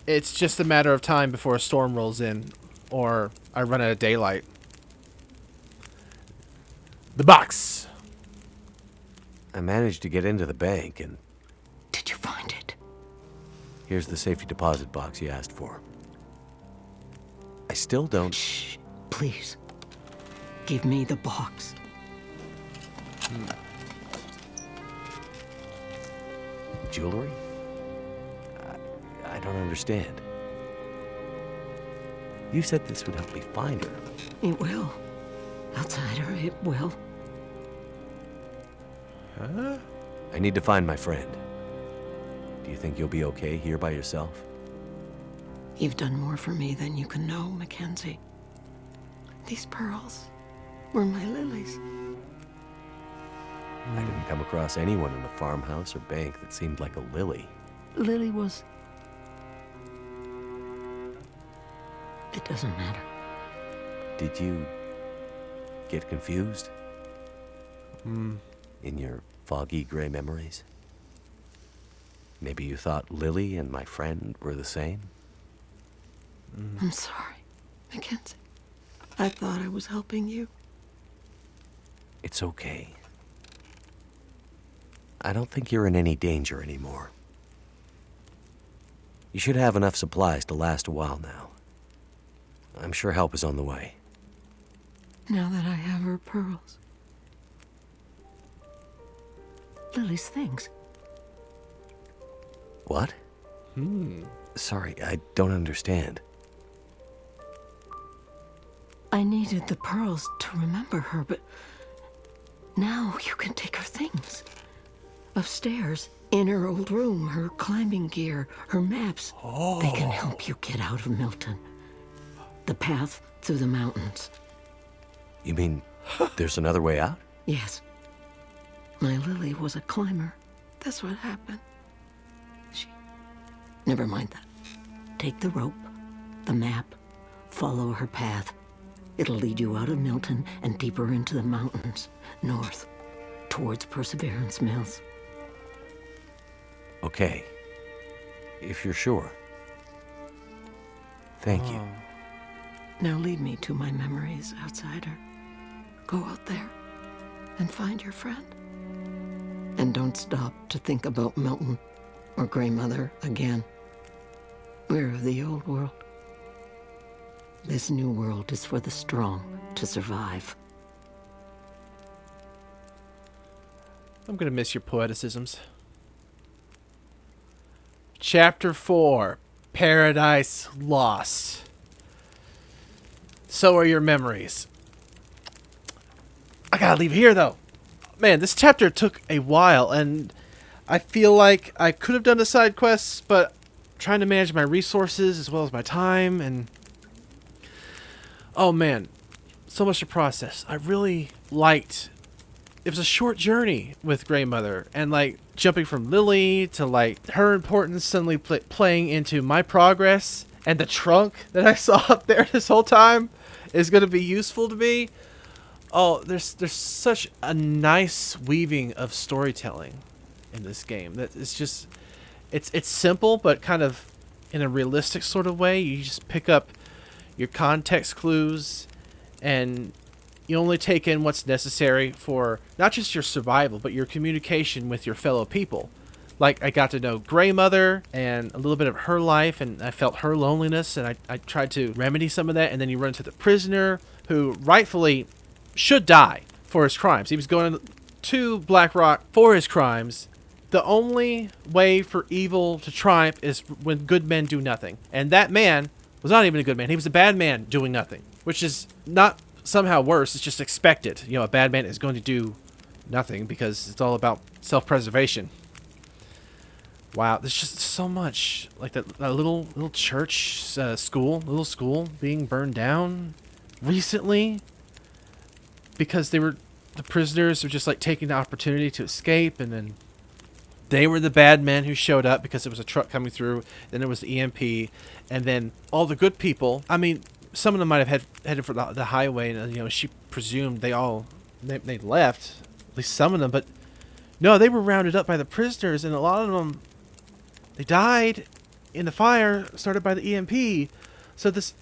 it's just a matter of time before a storm rolls in, or I run out of daylight. The box! I managed to get into the bank, and Did you find it? here's the safety deposit box you asked for. I still don't... Shh, please. Give me the box. Jewelry? I don't understand. You said this would help me find her. It will. Outsider, it will. Huh? I need to find my friend. Do you think you'll be okay here by yourself? You've done more for me than you can know, Mackenzie. These pearls were my lilies. I didn't come across anyone in the farmhouse or bank that seemed like a lily. Lily was... It doesn't matter. Did you get confused? In your foggy gray memories? Maybe you thought Lily and my friend were the same? I'm sorry, Mackenzie. I thought I was helping you. It's okay. I don't think you're in any danger anymore. You should have enough supplies to last a while now. I'm sure help is on the way. Now that I have her pearls. Lily's things. What? Sorry, I don't understand. I needed the pearls to remember her, but now you can take her things. Upstairs, in her old room, her climbing gear, her maps. They can help you get out of Milton. The path through the mountains. You mean there's another way out? Yes. My Lily was a climber. That's what happened. Never mind that. Take the rope, the map, follow her path. It'll lead you out of Milton and deeper into the mountains, north, towards Perseverance Mills. Okay. If you're sure. Thank you. Now lead me to my memories, outsider. Go out there and find your friend. And don't stop to think about Milton or Grey Mother again. We're of the old world. This new world is for the strong to survive. I'm gonna miss your poeticisms. Chapter 4, Paradise Lost. So are your memories. I gotta leave here, though. Man, this chapter took a while, and I feel like I could have done the side quests, but trying to manage my resources as well as my time, and... oh, man. So much to process. I really liked... it was a short journey with Grey Mother, and, like, jumping from Lily to, like, her importance suddenly playing into my progress, and the trunk that I saw up there this whole time is going to be useful to me. Oh, there's such a nice weaving of storytelling in this game that it's just it's simple, but kind of in a realistic sort of way. You just pick up your context clues and you only take in what's necessary for not just your survival, but your communication with your fellow people. Like, I got to know Grey Mother and a little bit of her life, and I felt her loneliness, and I tried to remedy some of that. And then you run into the prisoner, who rightfully should die for his crimes. He was going to Black Rock for his crimes. The only way for evil to triumph is when good men do nothing. And that man was not even a good man. He was a bad man doing nothing, which is not somehow worse. It's just expected. You know, a bad man is going to do nothing because it's all about self-preservation. Wow, there's just so much. Like that little church little school being burned down recently because the prisoners were just like taking the opportunity to escape, and then they were the bad men who showed up because it was a truck coming through. Then there was the EMP, and then all the good people. I mean, some of them might have headed for the highway, and you know, she presumed they left, at least some of them. But no, they were rounded up by the prisoners, and a lot of them they died in the fire started by the EMP. So this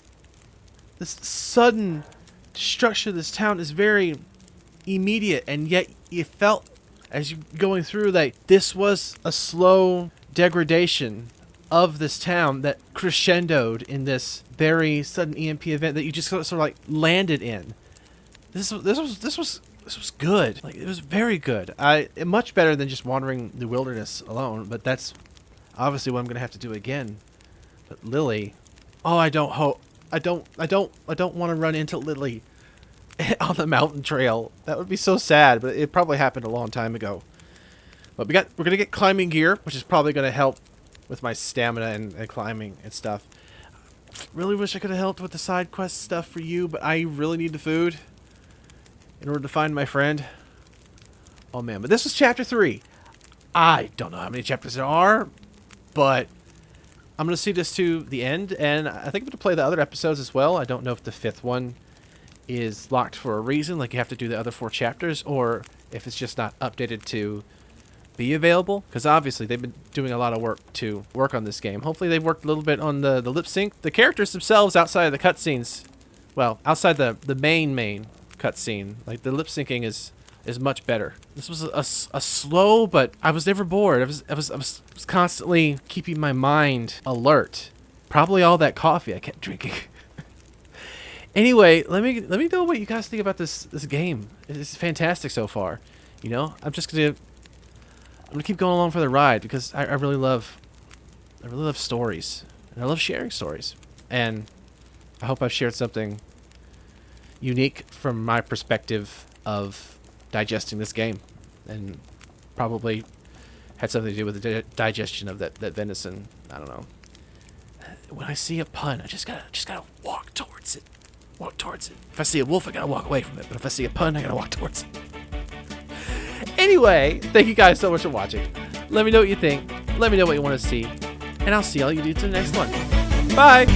sudden destruction of this town is very immediate, and yet you felt as you going through that this was a slow degradation of this town that crescendoed in this very sudden EMP event that you just sort of like landed in. This was good. Like, it was very good. Much better than just wandering the wilderness alone, but that's obviously what I'm gonna have to do again. But Lily, oh, I don't want to run into Lily on the mountain trail. That would be so sad, but it probably happened a long time ago. But we're gonna get climbing gear, which is probably gonna help with my stamina and climbing and stuff. Really wish I could have helped with the side quest stuff for you, but I really need the food in order to find my friend. Oh man, but this was chapter 3. I don't know how many chapters there are, but I'm going to see this to the end, and I think I'm going to play the other episodes as well. I don't know if the 5th one is locked for a reason, like you have to do the other 4 chapters, or if it's just not updated to be available, because obviously they've been doing a lot of work to work on this game. Hopefully they've worked a little bit on the lip sync. The characters themselves outside of the cutscenes, well, outside the main cutscene, like the lip syncing is is much better. This was a slow, but I was never bored. I was constantly keeping my mind alert. Probably all that coffee I kept drinking. Anyway, let me know what you guys think about this game. It's fantastic so far. You know, I'm gonna keep going along for the ride because I really love stories, and I love sharing stories, and I hope I've shared something unique from my perspective of digesting this game, and probably had something to do with the digestion of that venison. I don't know. When I see a pun, I just gotta walk towards it. Walk towards it. If I see a wolf, I gotta walk away from it. But if I see a pun, I gotta walk towards it. Anyway, thank you guys so much for watching. Let me know what you think. Let me know what you want to see. And I'll see all you dudes in the next one. Bye!